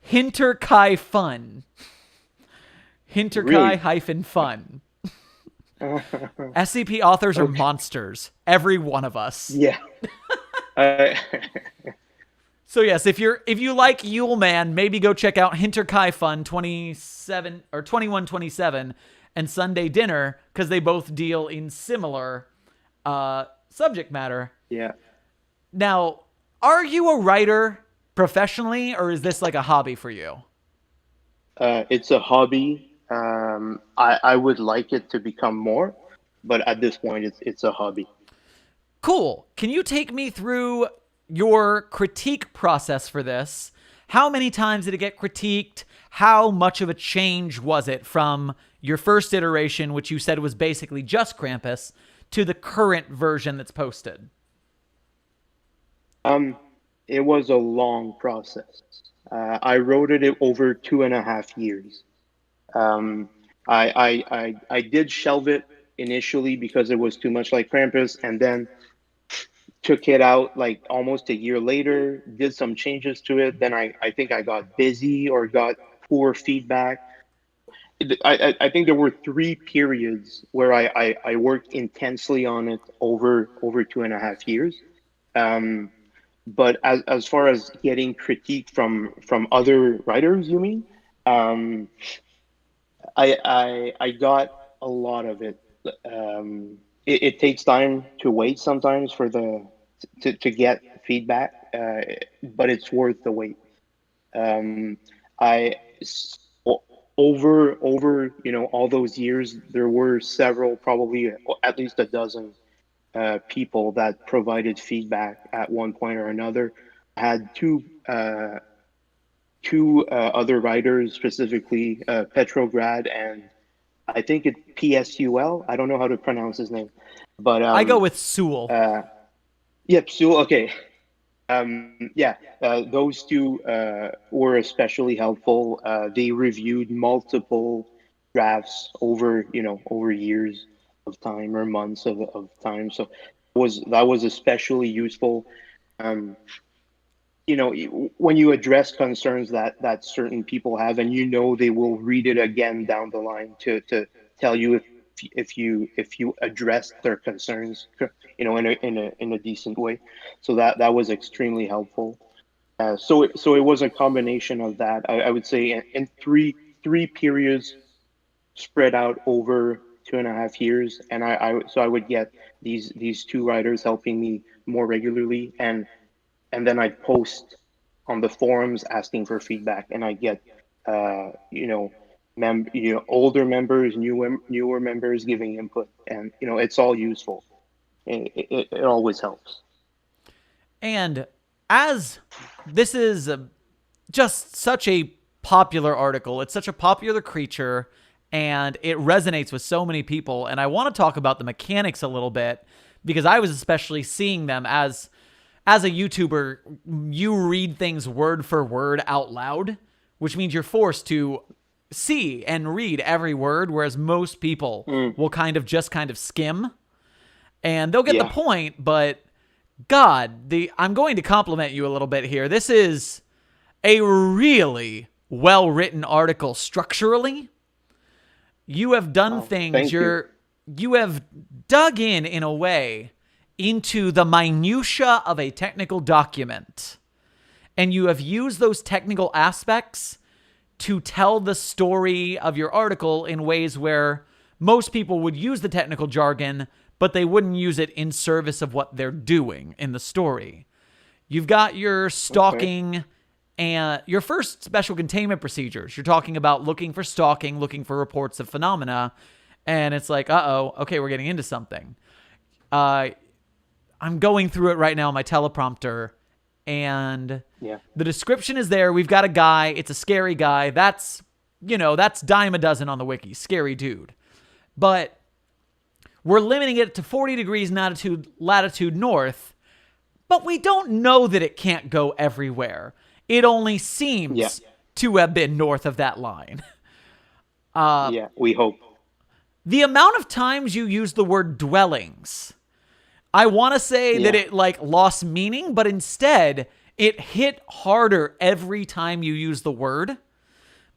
S1: Hinterkai Fun.
S2: Really?
S1: Hinterkai-fun. SCP authors are
S2: Okay.
S1: monsters. Every one of us.
S2: Yeah. Uh,
S1: So yes, if you like Yule Man, maybe go check out Hinterkai Fun 27 or 2127 and Sunday Dinner, because they both deal in similar subject matter.
S2: yeah.
S1: Now, are you a writer professionally, or is this like a hobby for you?
S2: It's a hobby. I would like it to become more, but at this point, it's a hobby.
S1: Cool. Can you take me through your critique process for this? How many times did it get critiqued? How much of a change was it from your first iteration, which you said was basically just Krampus, to the current version that's posted?
S2: Um, it was a long process. I wrote it over 2.5 years. Um, I did shelve it initially because it was too much like Krampus, and then took it out like almost a year later, did some changes to it. Then I think I got busy or got poor feedback. I think there were 3 periods where I worked intensely on it over 2.5 years. Um, but as far as getting critique from other writers, you mean? I got a lot of it. Um, it takes time to wait sometimes for to get feedback, but it's worth the wait. Um, I s- o- over all those years, there were several, probably at least a dozen people that provided feedback at one point or another. I had two other writers, specifically Petrograd and I think it's PSUL. I don't know how to pronounce his name, but
S1: I go with Sewell.
S2: uh, yep, Sewell. Okay, yeah, those two were especially helpful. They reviewed multiple drafts over years of time or months of time. So that was especially useful. Um, when you address concerns that certain people have, and they will read it again down the line to tell you if you address their concerns, in a decent way. So that was extremely helpful. So it was a combination of that. I would say in three periods spread out over 2.5 years, and I would get these two writers helping me more regularly, and then I'd post on the forums asking for feedback, and I get uh, you know older members, newer members giving input, and it's all useful. It always helps.
S1: And as this is just such a popular article, it's such a popular creature, and it resonates with so many people. And I want to talk about the mechanics a little bit because I was especially seeing them as a YouTuber. You read things word for word out loud, which means you're forced to see and read every word, whereas most people will kind of skim and they'll get the
S2: Yeah.
S1: point, but God, I'm going to compliment you a little bit here. This is a really well-written article structurally. You have done
S2: Oh,
S1: things,
S2: thank you.
S1: you have dug in a way into the minutia of a technical document. And you have used those technical aspects to tell the story of your article in ways where most people would use the technical jargon, but they wouldn't use it in service of what they're doing in the story. You've got your
S2: Okay.
S1: stalking and your first special containment procedures. You're talking about looking for stalking, looking for reports of phenomena, and it's like, okay, we're getting into something. I'm going through it right now on my teleprompter, and
S2: Yeah.
S1: the description is there. We've got a guy. It's a scary guy. That's dime a dozen on the wiki. Scary dude. But we're limiting it to 40 degrees latitude north, but we don't know that it can't go everywhere. It only
S2: Yeah.
S1: seems to have been north of that line.
S2: Yeah. We hope.
S1: The amount of times you use the word dwellings, I want to say that
S2: Yeah.
S1: it lost meaning, but instead it hit harder every time you use the word,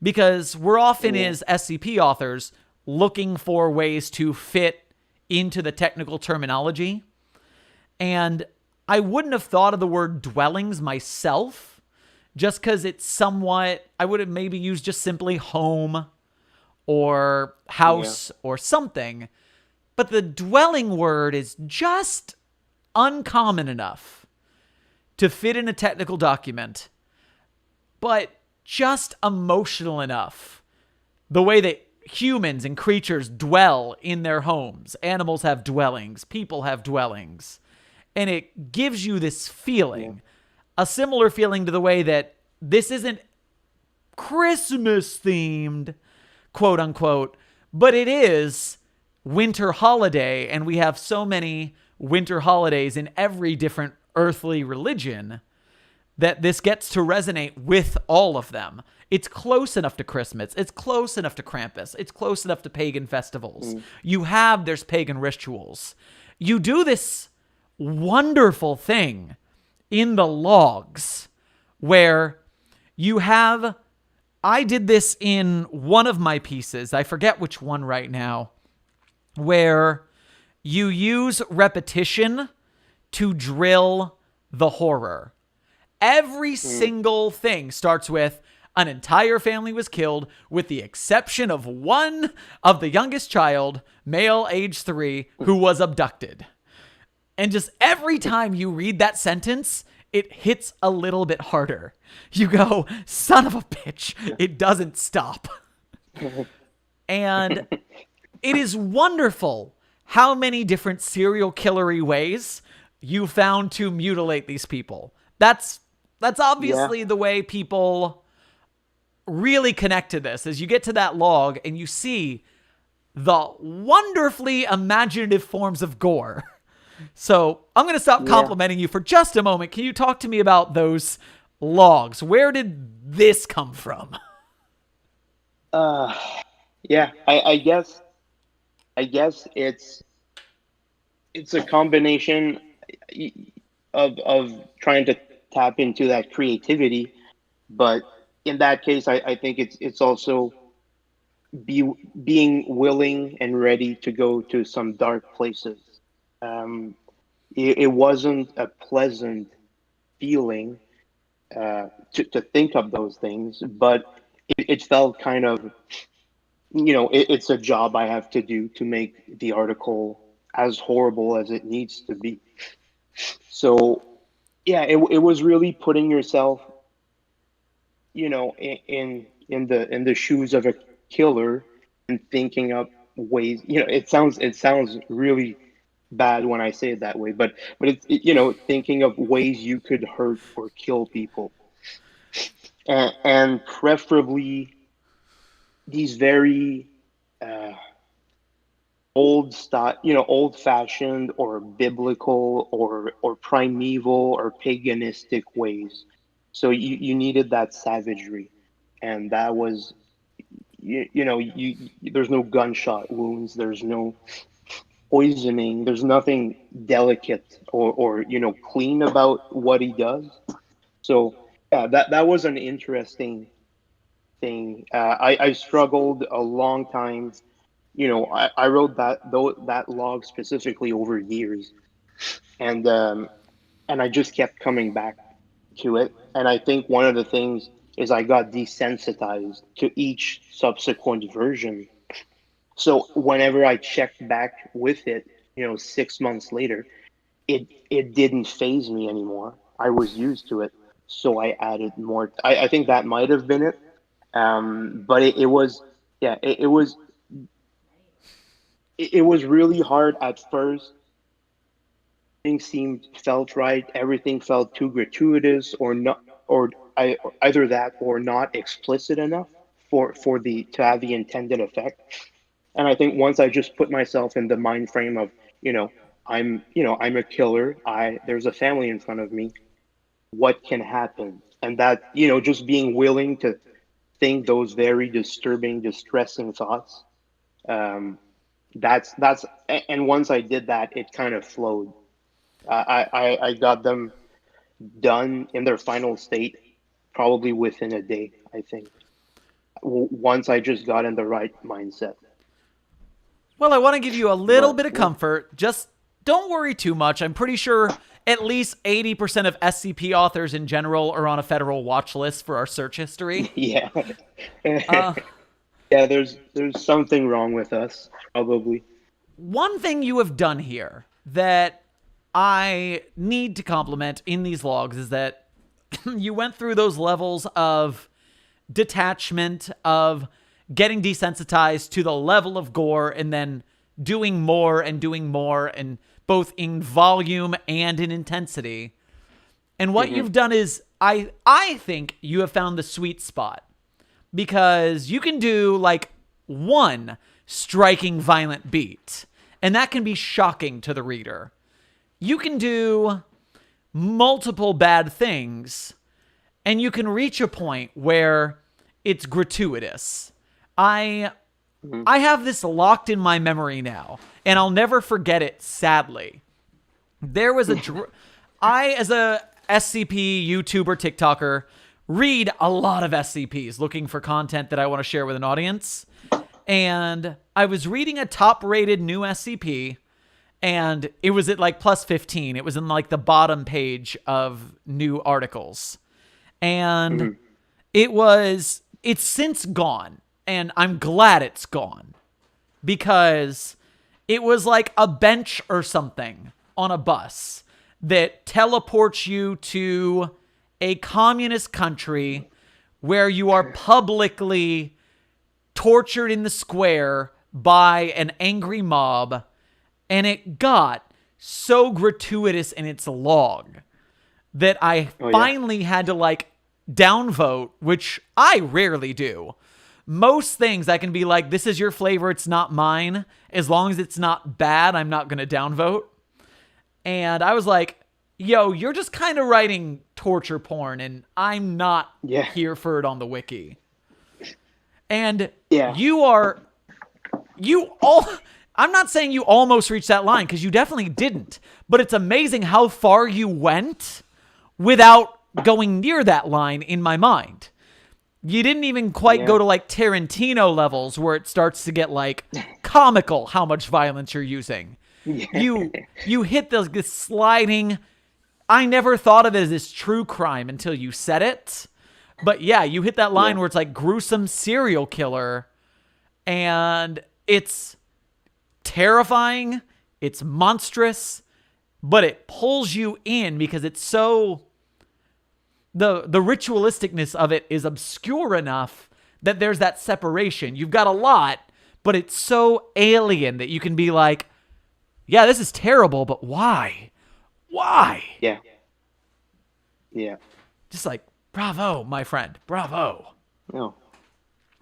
S1: because we're often
S2: Yeah.
S1: as SCP authors looking for ways to fit into the technical terminology. And I wouldn't have thought of the word dwellings myself, just because it's somewhat, I would have maybe used just simply home or house or something. But the dwelling word is just uncommon enough to fit in a technical document, but just emotional enough. The way that humans and creatures dwell in their homes. Animals have dwellings. People have dwellings. And it gives you this feeling, a similar feeling to the way that this isn't Christmas themed, quote unquote, but it is winter holiday, and we have so many winter holidays in every different earthly religion that this gets to resonate with all of them. It's close enough to Christmas. It's close enough to Krampus. It's close enough to pagan festivals. There's pagan rituals. You do this wonderful thing in the logs where I did this in one of my pieces. I forget which one right now, where you use repetition to drill the horror. Every single thing starts with, An entire family was killed with the exception of one of the youngest child, male age 3, who was abducted. And just every time you read that sentence, it hits a little bit harder. You go, son of a bitch, it doesn't stop. And it is wonderful how many different serial killery ways you found to mutilate these people. That's obviously the way people really connect to this, is you get to that log and you see the wonderfully imaginative forms of gore. So I'm going to stop complimenting you for just a moment. Can you talk to me about those logs? Where did this come from?
S2: Yeah, I guess it's a combination of trying to tap into that creativity, but in that case, I think it's also being willing and ready to go to some dark places. It wasn't a pleasant feeling to think of those things, but it felt kind of, it's a job I have to do to make the article as horrible as it needs to be. So, yeah, it was really putting yourself, in the shoes of a killer and thinking up ways. It sounds really bad when I say it that way, but thinking of ways you could hurt or kill people, and preferably these very old fashioned or biblical or primeval or paganistic ways. So you needed that savagery, and that was there's no gunshot wounds, there's no poisoning, there's nothing delicate or clean about what he does. So yeah, that was an interesting thing. I struggled a long time. I wrote that log specifically over years, and I just kept coming back to it. And I think one of the things is I got desensitized to each subsequent version. So whenever I checked back with it, 6 months later, it didn't phase me anymore. I was used to it, so I added more. I think that might have been it. But it was, yeah, it was really hard at first. Felt right. Everything felt too gratuitous, or not, either that or not explicit enough for the to have the intended effect. And I think once I just put myself in the mind frame of, I'm a killer. There's a family in front of me. What can happen? And that, just being willing to think those very disturbing, distressing thoughts. That's and once I did that, it kind of flowed. I got them done in their final state probably within a day, I think. Once I just got in the right mindset.
S1: Well, I want to give you a little bit of comfort. Just don't worry too much. I'm pretty sure at least 80% of SCP authors in general are on a federal watch list for our search history.
S2: Yeah. Yeah, there's something wrong with us, probably.
S1: One thing you have done here that I need to compliment in these logs is that you went through those levels of detachment, of getting desensitized to the level of gore, and then doing more, and both in volume and in intensity. And what you've done is, I think you have found the sweet spot, because you can do like one striking violent beat, and that can be shocking to the reader. You can do multiple bad things, and you can reach a point where it's gratuitous. I have this locked in my memory now, and I'll never forget it, sadly. There was I, as a SCP YouTuber, TikToker, read a lot of SCPs looking for content that I want to share with an audience. And I was reading a top-rated new SCP, and it was at like plus 15. It was in like the bottom page of new articles. And It's since gone, and I'm glad it's gone, because it was like a bench or something on a bus that teleports you to a communist country where you are publicly tortured in the square by an angry mob, and it got so gratuitous in its log that I finally had to like downvote, which I rarely do. Most things I can be like, this is your flavor, it's not mine. As long as it's not bad, I'm not going to downvote. And I was like, yo, you're just kind of writing torture porn, and I'm not here for it on the wiki. And I'm not saying you almost reached that line, because you definitely didn't. But it's amazing how far you went without going near that line in my mind. You didn't even quite go to like Tarantino levels where it starts to get like comical how much violence you're using. You hit this sliding. I never thought of it as this true crime until you said it. But yeah, you hit that line where it's like gruesome serial killer, and it's terrifying, it's monstrous, but it pulls you in because it's so... The ritualisticness of it is obscure enough that there's that separation. You've got a lot, but it's so alien that you can be like, yeah, this is terrible, but why? Why?
S2: Yeah.
S1: Just like, bravo, my friend, bravo.
S2: No,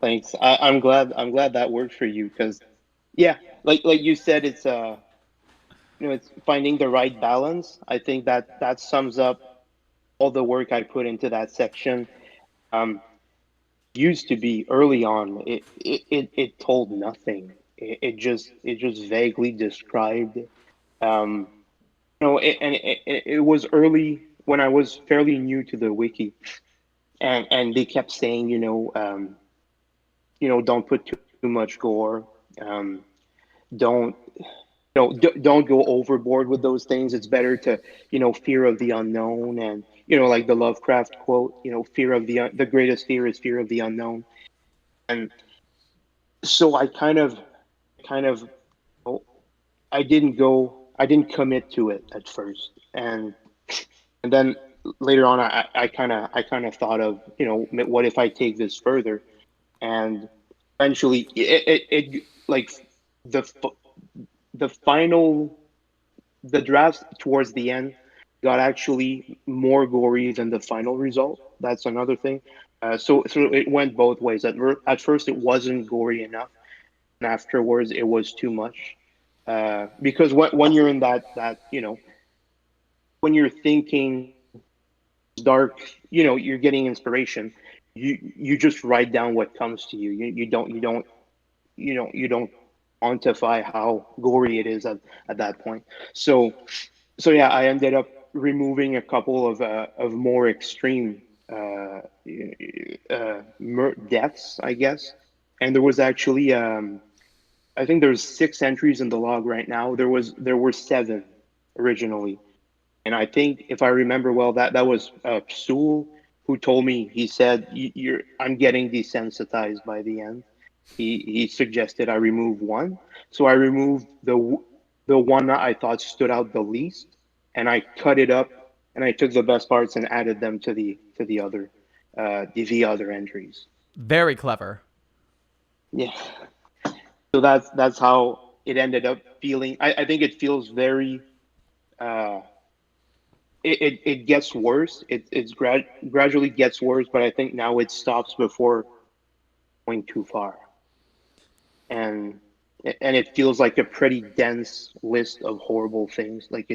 S2: thanks. I'm glad that worked for you, because, like you said, it's it's finding the right balance. I think that sums up all the work I put into that section. Used to be early on, it told nothing. It just vaguely described. It was early when I was fairly new to the wiki, and they kept saying, don't put too much gore. Don't don't go overboard with those things. It's better to, fear of the unknown, and like the Lovecraft quote, fear of the greatest fear is fear of the unknown. And so I kind of, I didn't commit to it at first, and then later on, I kind of thought of, what if I take this further, and eventually it like the final, the drafts towards the end got actually more gory than the final result. That's another thing. So it went both ways. At first, it wasn't gory enough, and afterwards, it was too much. Because when you're in that when you're thinking dark, you're getting inspiration. You just write down what comes to you. You don't quantify how gory it is at that point. So yeah, I ended up removing a couple of more extreme deaths, I guess. And there was actually I think there's 6 entries in the log right now. There were 7 originally, and I think, if I remember well, that was Psul who told me. He said, I'm getting desensitized by the end. He suggested I remove 1, so I removed the one that I thought stood out the least, and I cut it up, and I took the best parts and added them to the other entries.
S1: Very clever.
S2: Yeah. So that's how it ended up feeling. I think it feels very. It gets worse. It's gradually gets worse, but I think now it stops before going too far. And it feels like a pretty dense list of horrible things. Like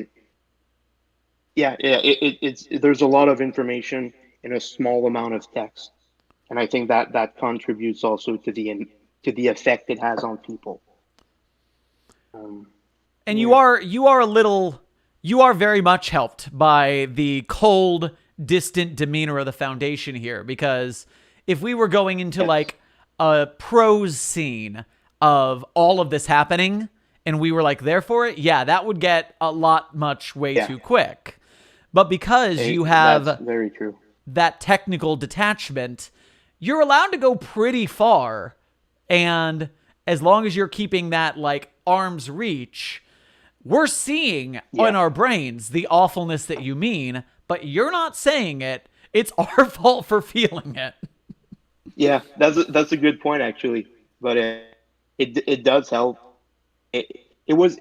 S2: it's there's a lot of information in a small amount of text, and I think that contributes also to the effect it has on people.
S1: And you are very much helped by the cold, distant demeanor of the Foundation here, because if we were going into like a prose scene of all of this happening and we were like there for it, that would get a lot much way too quick. But because you have
S2: that's very true.
S1: that technical detachment, you're allowed to go pretty far. And as long as you're keeping that like arm's reach, we're seeing in our brains the awfulness that you mean, but you're not saying it. It's our fault for feeling it.
S2: Yeah, that's a good point actually, but it does help. It was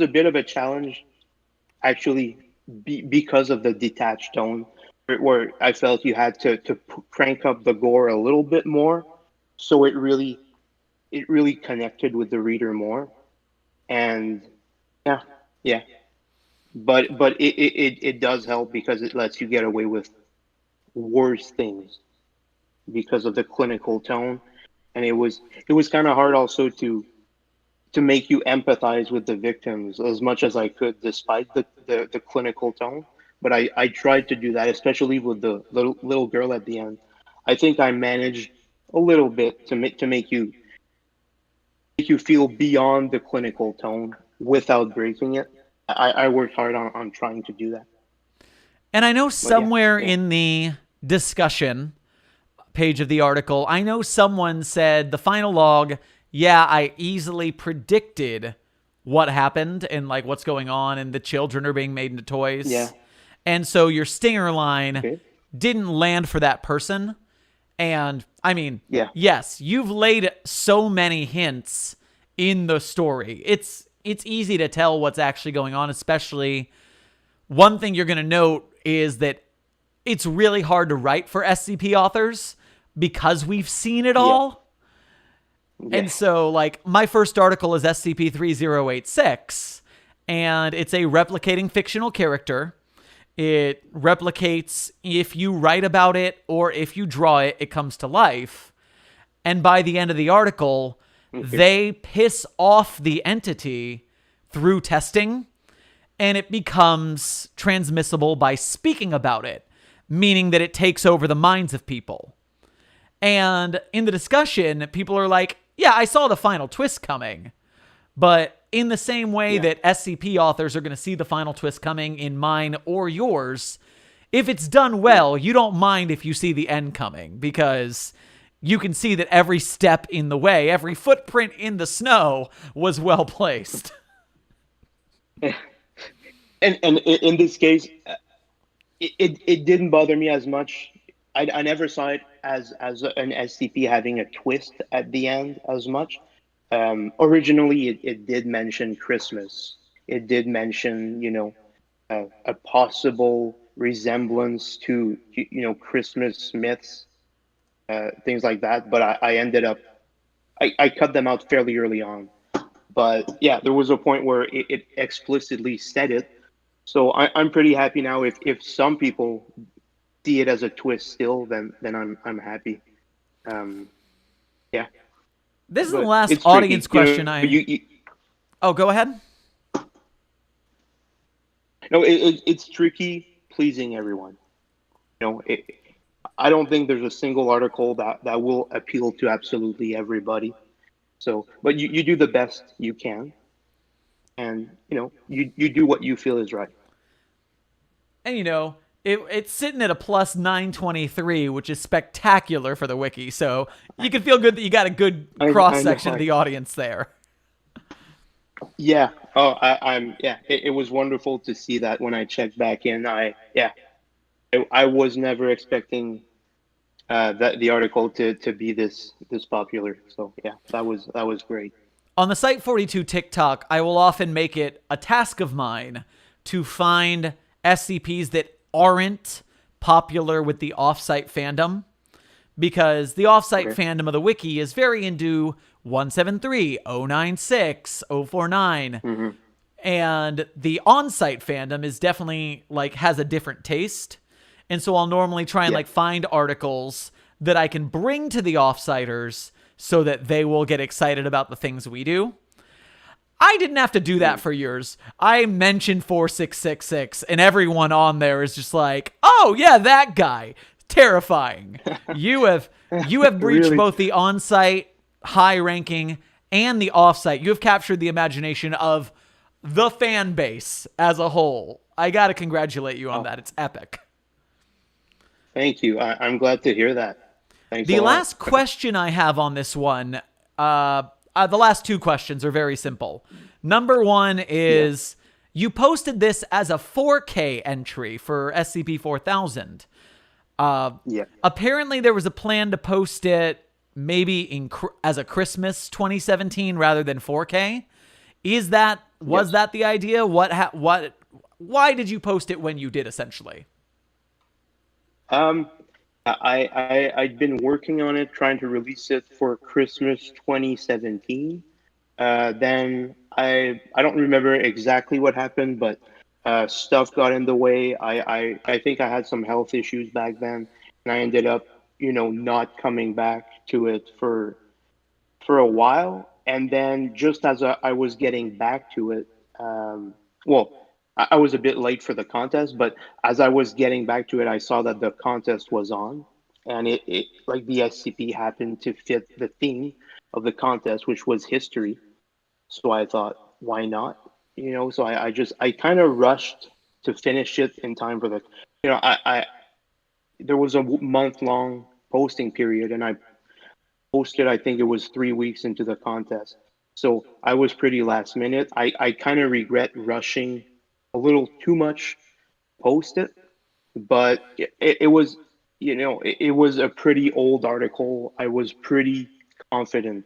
S2: a bit of a challenge actually because of the detached tone, where I felt you had to crank up the gore a little bit more, so it really connected with the reader more, and yeah, yeah. But it does help because it lets you get away with worse things because of the clinical tone, and it was kind of hard also to make you empathize with the victims as much as I could, despite the clinical tone. But I tried to do that, especially with the little girl at the end. I think I managed a little bit to make you feel beyond the clinical tone without breaking it. I worked hard on trying to do that.
S1: And I know
S2: But yeah,
S1: somewhere
S2: yeah,
S1: in the discussion page of the article, I know someone said the final log, yeah, I easily predicted what happened and like what's going on, and the children are being made into
S2: yeah.
S1: toys. And so your stinger line
S2: Okay.
S1: didn't land for that person. And I mean,
S2: Yeah,
S1: yes, you've laid so many hints in the story. It's easy to tell what's actually going on, especially one thing you're going to note is that it's really hard to write for SCP authors because we've seen it
S2: yeah,
S1: all.
S2: yeah,
S1: And so, like, my first article is SCP-3086, and it's a replicating fictional character. It replicates if you write about it or if you draw it, it comes to life. And by the end of the article,
S2: okay,
S1: they piss off the entity through testing, and it becomes transmissible by speaking about it, meaning that it takes over the minds of people. And in the discussion, people are like, yeah, I saw the final twist coming. But in the same way
S2: yeah,
S1: that SCP authors are going to see the final twist coming in mine or yours, if it's done
S2: yeah.
S1: well, you don't mind if you see the end coming because you can see that every step in the way, every footprint in the snow was well placed.
S2: And in this case, it didn't bother me as much. I never saw it as an SCP having a twist at the end as much. Originally, it did mention Christmas. It did mention, a possible resemblance to, Christmas myths, things like that. But I ended up, I cut them out fairly early on. But yeah, there was a point where it explicitly said it. So I'm pretty happy now. If some people see it as a twist still, then I'm happy. Um, yeah,
S1: This is the
S2: but
S1: last
S2: it's
S1: audience
S2: tricky.
S1: question Oh, go ahead.
S2: No, it's tricky pleasing everyone. You know, I don't think there's a single article that will appeal to absolutely everybody. So, but you do the best you can, and you do what you feel is right.
S1: And it's sitting at a plus 923, which is spectacular for the wiki. So you can feel good that you got a good cross
S2: I know.
S1: section of the audience there.
S2: Yeah. Oh, I'm. Yeah. It was wonderful to see that when I checked back in. I was never expecting that the article to be this popular. So yeah, that was great.
S1: On the Site42 TikTok, I will often make it a task of mine to find SCPs that aren't popular with the offsite fandom, because the offsite
S2: Okay.
S1: fandom of the wiki is very into 173, 096, 049.
S2: Mm-hmm.
S1: And the on-site fandom is definitely like has a different taste. And so I'll normally try and
S2: Yeah.
S1: like find articles that I can bring to the offsiters so that they will get excited about the things we do. I didn't have to do that for yours. I mentioned 4666 and everyone on there is just like, "Oh, yeah, that guy." Terrifying. You have breached
S2: Really.
S1: both the on-site high ranking and the off-site. You have captured the imagination of the fan base as a whole. I got to congratulate you on that. It's epic.
S2: Thank you. I'm glad to hear that. Thanks a
S1: The
S2: lot.
S1: last question I have on this one, the last two questions are very simple. Number one
S2: Yeah.
S1: is you posted this as a 4K entry for SCP-4000.
S2: Yeah.
S1: Apparently, there was a plan to post it maybe as a Christmas 2017 rather than 4K. Was
S2: Yes.
S1: that the idea? Why did you post it when you did, essentially?
S2: Um, I'd been working on it, trying to release it for Christmas 2017. Then I don't remember exactly what happened, but stuff got in the way. I think I had some health issues back then, and I ended up, not coming back to it for a while. And then just as I was getting back to it, well, I was a bit late for the contest, but as I was getting back to it, I saw that the contest was on, and it like the SCP happened to fit the theme of the contest, which was history. So I thought, why not? So I kind of rushed to finish it in time for the, I there was a month long posting period, and I posted, I think it was 3 weeks into the contest. So I was pretty last minute. I kind of regret rushing a little too much post it, but it was, it was a pretty old article. I was pretty confident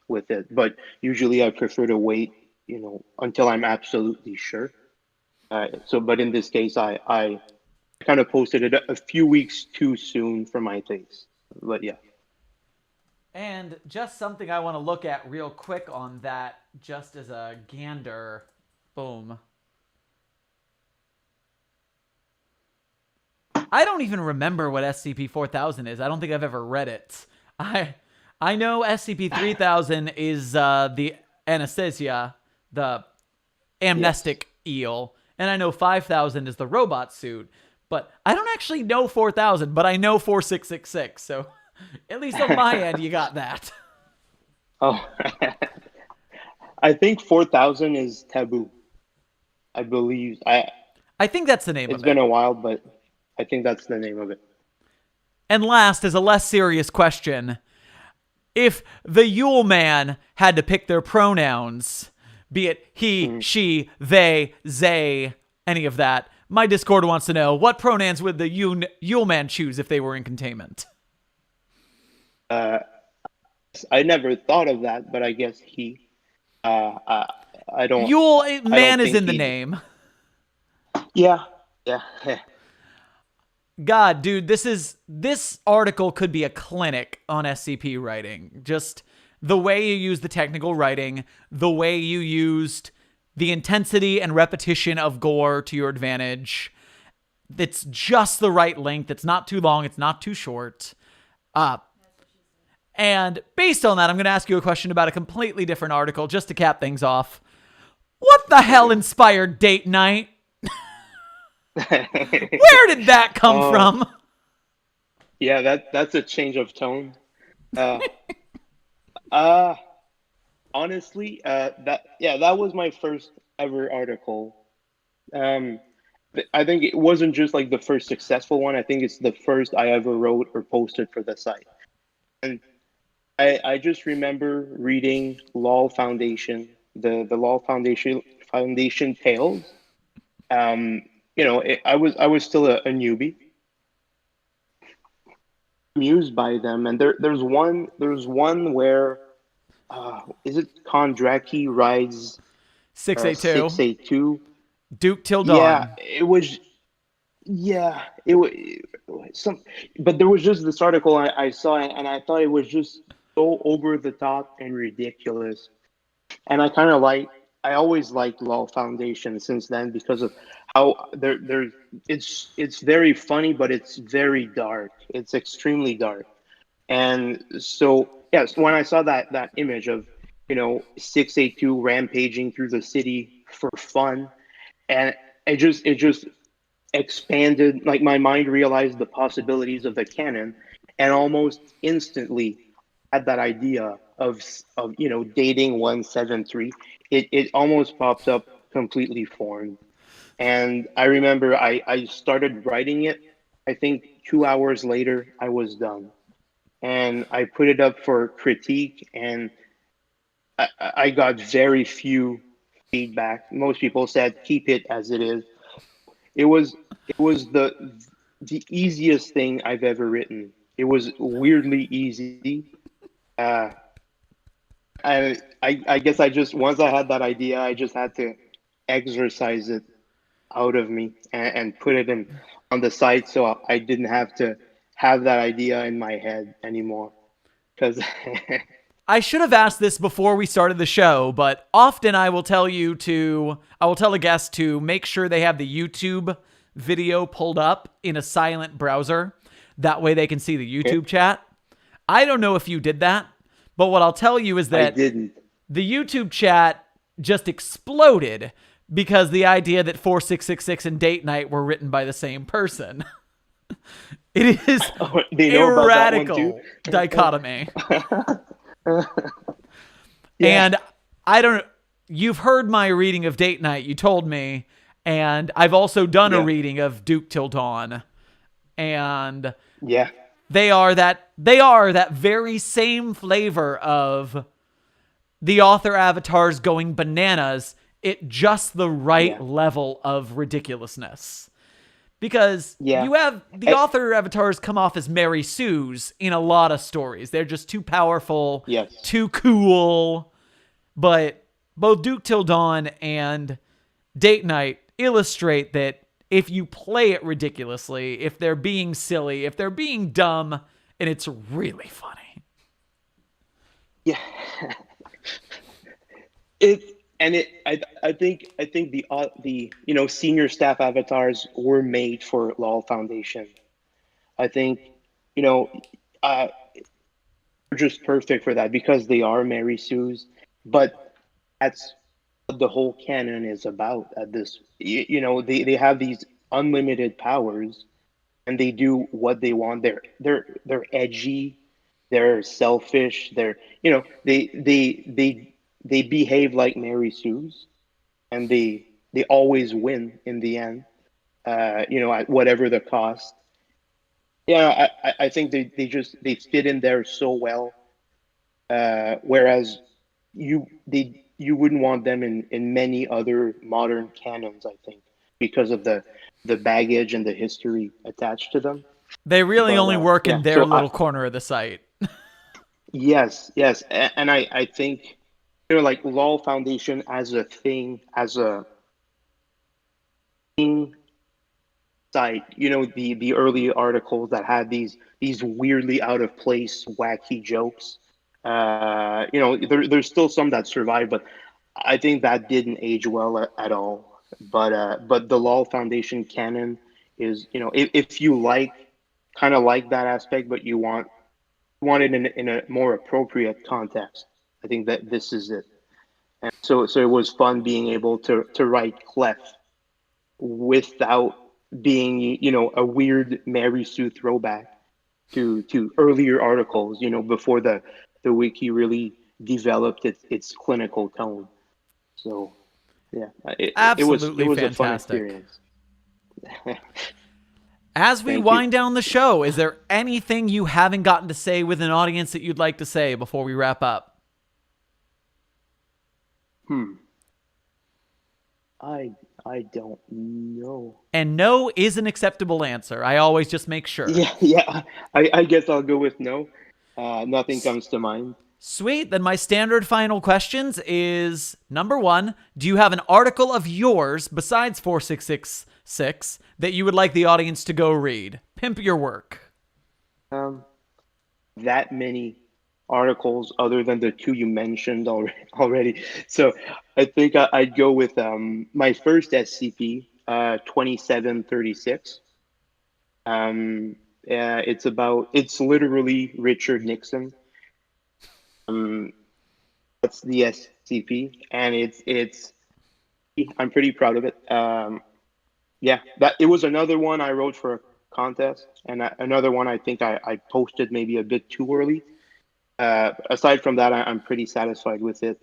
S2: with it, but usually I prefer to wait, until I'm absolutely sure. But in this case, I kind of posted it a few weeks too soon for my taste. But yeah.
S1: And just something I want to look at real quick on that, just as a gander. Boom. I don't even remember what SCP-4000 is. I don't think I've ever read it. I know SCP-3000 is the anesthesia, the
S2: Yes.
S1: amnestic eel, and I know 5000 is the robot suit. But I don't actually know 4000, but I know 4666. So at least on my end, you got that.
S2: Oh, I think 4,000 is taboo. I believe.
S1: I think that's the name
S2: It's
S1: of
S2: been
S1: it.
S2: a while, but I think that's the name of it.
S1: And last is a less serious question. If the Yule Man had to pick their pronouns, be it he,
S2: Mm.
S1: she, they, zay, any of that, my Discord wants to know what pronouns would the Yule Man choose if they were in containment?
S2: Uh, I never thought of that, but I guess he. Uh, I, I don't.
S1: Yule
S2: I
S1: Man
S2: don't
S1: is
S2: think
S1: in the
S2: he.
S1: name.
S2: Yeah. Yeah.
S1: God, dude, this article could be a clinic on SCP writing. Just the way you use the technical writing, the way you used the intensity and repetition of Gore to your advantage. It's just the right length. It's not too long. It's not too short. Uh, and based on that, I'm going to ask you a question about a completely different article just to cap things off. What the hell
S2: Okay.
S1: inspired date night? Where did that come
S2: Oh,
S1: from?
S2: yeah. That's a change of tone. Uh, uh Honestly, that was my first ever article. Um, I think it wasn't just like the first successful one. I think it's the first I ever wrote or posted for the site. And I just remember reading Law Foundation, the Law Foundation tales. Um, I was still a newbie, amused by them, and there's one where is it Kondraki rides
S1: 682.
S2: 682?
S1: Duke till
S2: Yeah,
S1: dawn.
S2: it was. Yeah, it was some, but there was just this article I saw, and I thought it was just so over the top and ridiculous. And I always liked Law Foundation since then because of how it's very funny, but it's very dark. It's extremely dark. And so, yes, when I saw that image of, 682 rampaging through the city for fun, and it just expanded, like my mind realized the possibilities of the canon, and almost instantly had that idea of dating 173. It almost popped up completely formed. And I remember I started writing it. I think 2 hours later I was done. and I put it up for critique, and I got very few feedback. Most people said keep it as it is. It was the easiest thing I've ever written. It was weirdly easy. Uh, I guess I just once I had that idea, I just had to exercise it out of me and put it in on the site, so I didn't have to have that idea in my head anymore. Because
S1: I should have asked this before we started the show, but often I will tell a guest to make sure they have the YouTube video pulled up in a silent browser. That way they can see the YouTube chat. I don't know if you did that, but what I'll tell you is
S2: I
S1: that
S2: didn't.
S1: the YouTube chat just exploded because the idea that 4666 and Date Night were written by the same person. It is
S2: They
S1: a
S2: know about that one too.
S1: radical dichotomy.
S2: Yeah.
S1: And I don't. You've heard my reading of Date Night. You told me, and I've also done a
S2: Yeah.
S1: reading of Duke Till Dawn, and
S2: Yeah.
S1: they are that very same flavor of the author avatars going bananas at just the right
S2: Yeah.
S1: level of ridiculousness. Because
S2: Yeah.
S1: you have the author avatars come off as Mary Sue's in a lot of stories. They're just too powerful,
S2: Yes.
S1: too cool. But both Duke Till Dawn and Date Night illustrate that if you play it ridiculously, if they're being silly, if they're being dumb, and it's really funny.
S2: Yeah. I think the senior staff avatars were made for LOL Foundation. I think you know they're just perfect for that because they are Mary Sue's. But that's what the whole canon is about. At this, they have these unlimited powers, and they do what they want. They're edgy, they're selfish. They behave like Mary Sue's, and they always win in the end. At whatever the cost. Yeah, I think they fit in there so well. Whereas you wouldn't want them in many other modern canons, I think, because of the baggage and the history attached to them.
S1: They really
S2: But
S1: only work
S2: yeah,
S1: in their little corner of the site.
S2: yes, and I think like LOL Foundation as a thing, as a thing site, the early articles that had these weirdly out of place, wacky jokes. There's still some that survive, but I think that didn't age well at all. But the LOL Foundation canon is, if you kind of like that aspect, but you want it in a more appropriate context. I think that this is it. And so it was fun being able to write Clef without being, a weird Mary Sue throwback to earlier articles, before the wiki really developed its clinical tone. So yeah, it
S1: Absolutely
S2: was a fun
S1: fantastic.
S2: experience.
S1: As we
S2: Thank you.
S1: wind down the show, is there anything you haven't gotten to say with an audience that you'd like to say before we wrap up?
S2: I don't know.
S1: And no is an acceptable answer. I always just make sure.
S2: Yeah. I guess I'll go with no. Nothing comes to mind.
S1: Sweet. Then my standard final questions is, number one, do you have an article of yours besides 4666 that you would like the audience to go read? Pimp your work.
S2: That many articles other than the two you mentioned already. So I think I'd go with my first SCP, 2736. It's literally Richard Nixon. That's the SCP, and it's I'm pretty proud of it. Yeah, that it was another one I wrote for a contest, and another one I think I posted maybe a bit too early. Aside from that, I'm pretty satisfied with it.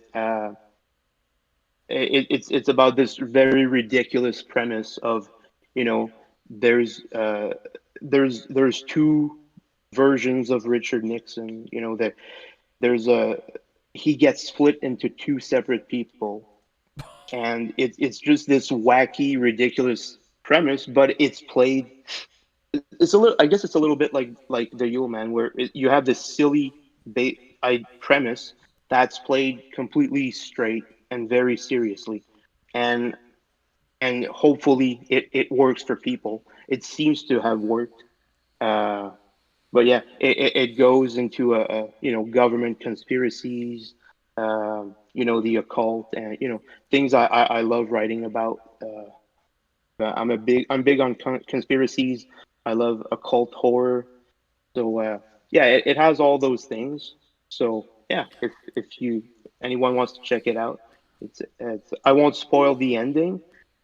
S2: It's about this very ridiculous premise of, there's two versions of Richard Nixon. You know, that there's a he gets split into two separate people, and it's just this wacky, ridiculous premise, but it's played. It's a little. I guess it's a little bit like the Yule Man, where you have this silly premise that's played completely straight and very seriously, and hopefully it works for people. It seems to have worked. But yeah, it goes into government conspiracies, the occult, and things I love writing about. I'm big on conspiracies. I love occult horror. So yeah, it has all those things. So yeah, if anyone wants to check it out, it's I won't spoil the ending.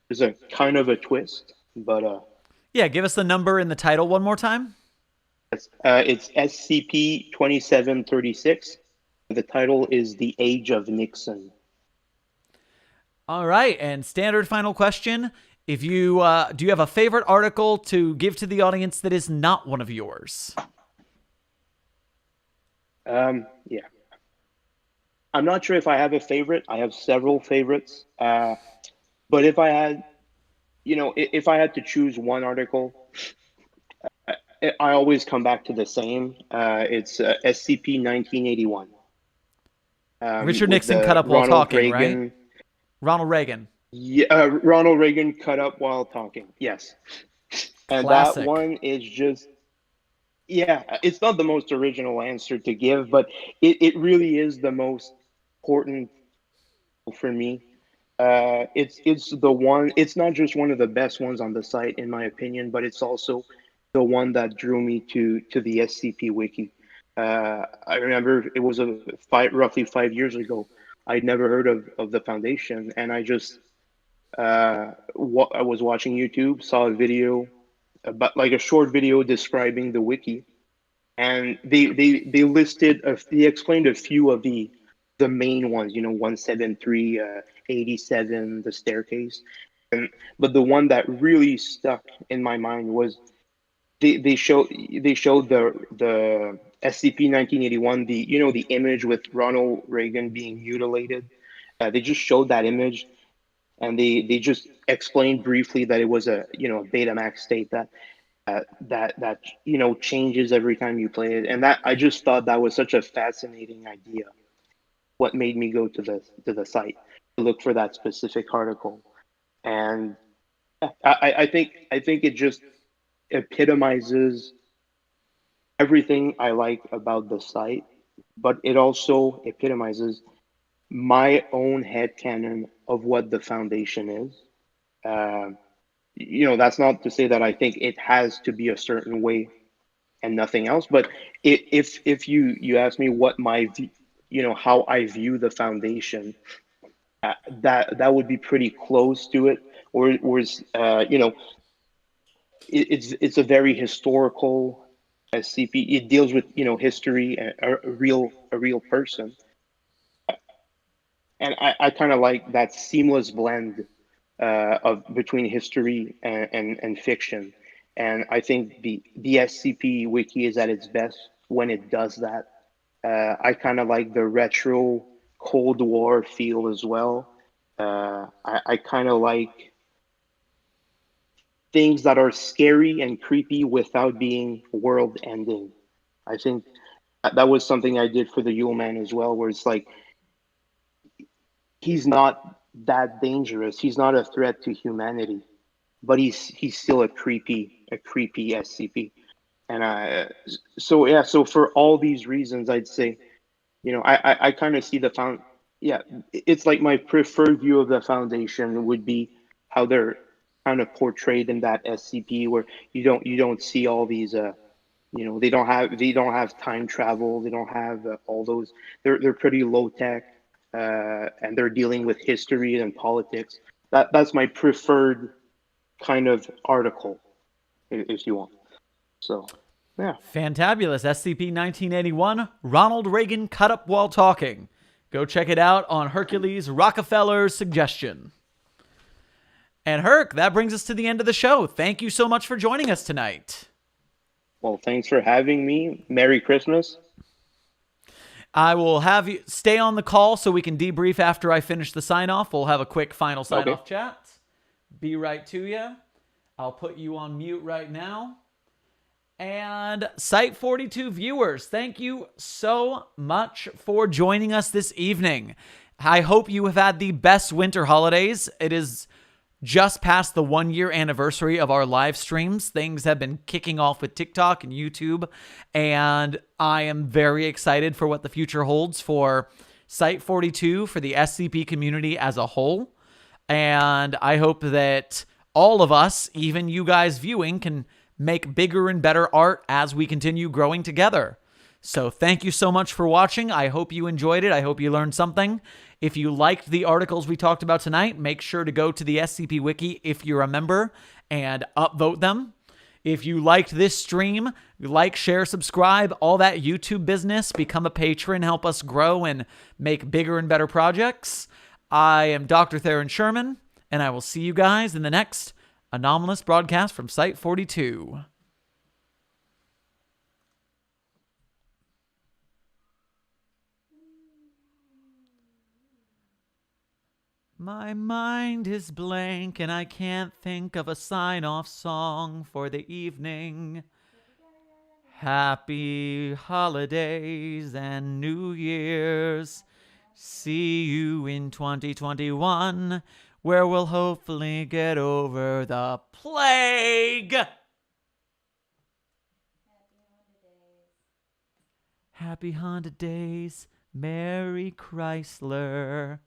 S2: There's a kind of a twist, but
S1: Yeah, give us the number in the title one more time.
S2: it's SCP-4736. The title is The Age of Nixon.
S1: All right, and standard final question. If you do you have a favorite article to give to the audience that is not one of yours?
S2: Yeah. I'm not sure if I have a favorite. I have several favorites. But if I had, if I had to choose one article, I always come back to the same. It's SCP-1981.
S1: Richard
S2: With
S1: Nixon cut
S2: the
S1: up while talking,
S2: Reagan,
S1: right? Ronald Reagan.
S2: Yeah, Ronald Reagan cut up while talking. Yes. And that
S1: Classic.
S2: one is just, yeah, it's not the most original answer to give, but it really is the most important for me. It's the one. It's not just one of the best ones on the site, in my opinion, but it's also the one that drew me to the SCP Wiki. I remember it was roughly 5 years ago. I'd never heard of the foundation, and I just I was watching YouTube, saw a video about like a short video describing the wiki, and they they explained a few of the main ones, 173, 87, the staircase, and but the one that really stuck in my mind was they showed the SCP-1981, the image with Ronald Reagan being mutilated. They just showed that image, and they just explained briefly that it was a Betamax state that changes every time you play it, and that I just thought that was such a fascinating idea. What made me go to the site to look for that specific article, and I think it just epitomizes everything I like about the site, but it also epitomizes my own headcanon of what the foundation is. Uh, that's not to say that I think it has to be a certain way and nothing else, but if you ask me what how I view the foundation, that would be pretty close to it, or it's a very historical SCP. It deals with history, a real person, and I kind of like that seamless blend of between history and fiction. And I think the SCP wiki is at its best when it does that. I kind of like the retro Cold War feel as well. I kind of like things that are scary and creepy without being world ending. I think that was something I did for the Yule Man as well, where it's like he's not that dangerous. He's not a threat to humanity, but he's still a creepy SCP. And so for all these reasons, I'd say, I kind of see the found. Yeah, it's like my preferred view of the foundation would be how they're kind of portrayed in that SCP, where you don't see all these they don't have time travel, they don't have all those. They're pretty low tech, and they're dealing with history and politics. That's my preferred kind of article, if you want. So, yeah.
S1: Fantabulous. SCP-1981, Ronald Reagan cut up while talking. Go check it out on Hercules Rockefeller's suggestion. And Herc, that brings us to the end of the show. Thank you so much for joining us tonight.
S2: Well, thanks for having me. Merry Christmas.
S1: I will have you stay on the call so we can debrief after I finish the sign off. We'll have a quick final sign
S2: Okay.
S1: off chat. Be right to you. I'll put you on mute right now. And Site42 viewers, thank you so much for joining us this evening. I hope you have had the best winter holidays. It is just past the 1-year anniversary of our live streams. Things have been kicking off with TikTok and YouTube, and I am very excited for what the future holds for Site42, for the SCP community as a whole. And I hope that all of us, even you guys viewing, can make bigger and better art as we continue growing together. So thank you so much for watching. I hope you enjoyed it. I hope you learned something. If you liked the articles we talked about tonight, make sure to go to the SCP Wiki if you're a member and upvote them. If you liked this stream, like, share, subscribe, all that YouTube business, become a patron, help us grow and make bigger and better projects. I am Dr. Theron Sherman, and I will see you guys in the next Anomalous Broadcast from Site42. My mind is blank and I can't think of a sign-off song for the evening. Happy holidays and New Year's. See you in 2021, where we'll hopefully get over the plague. Happy Honda Days. Merry Chrysler.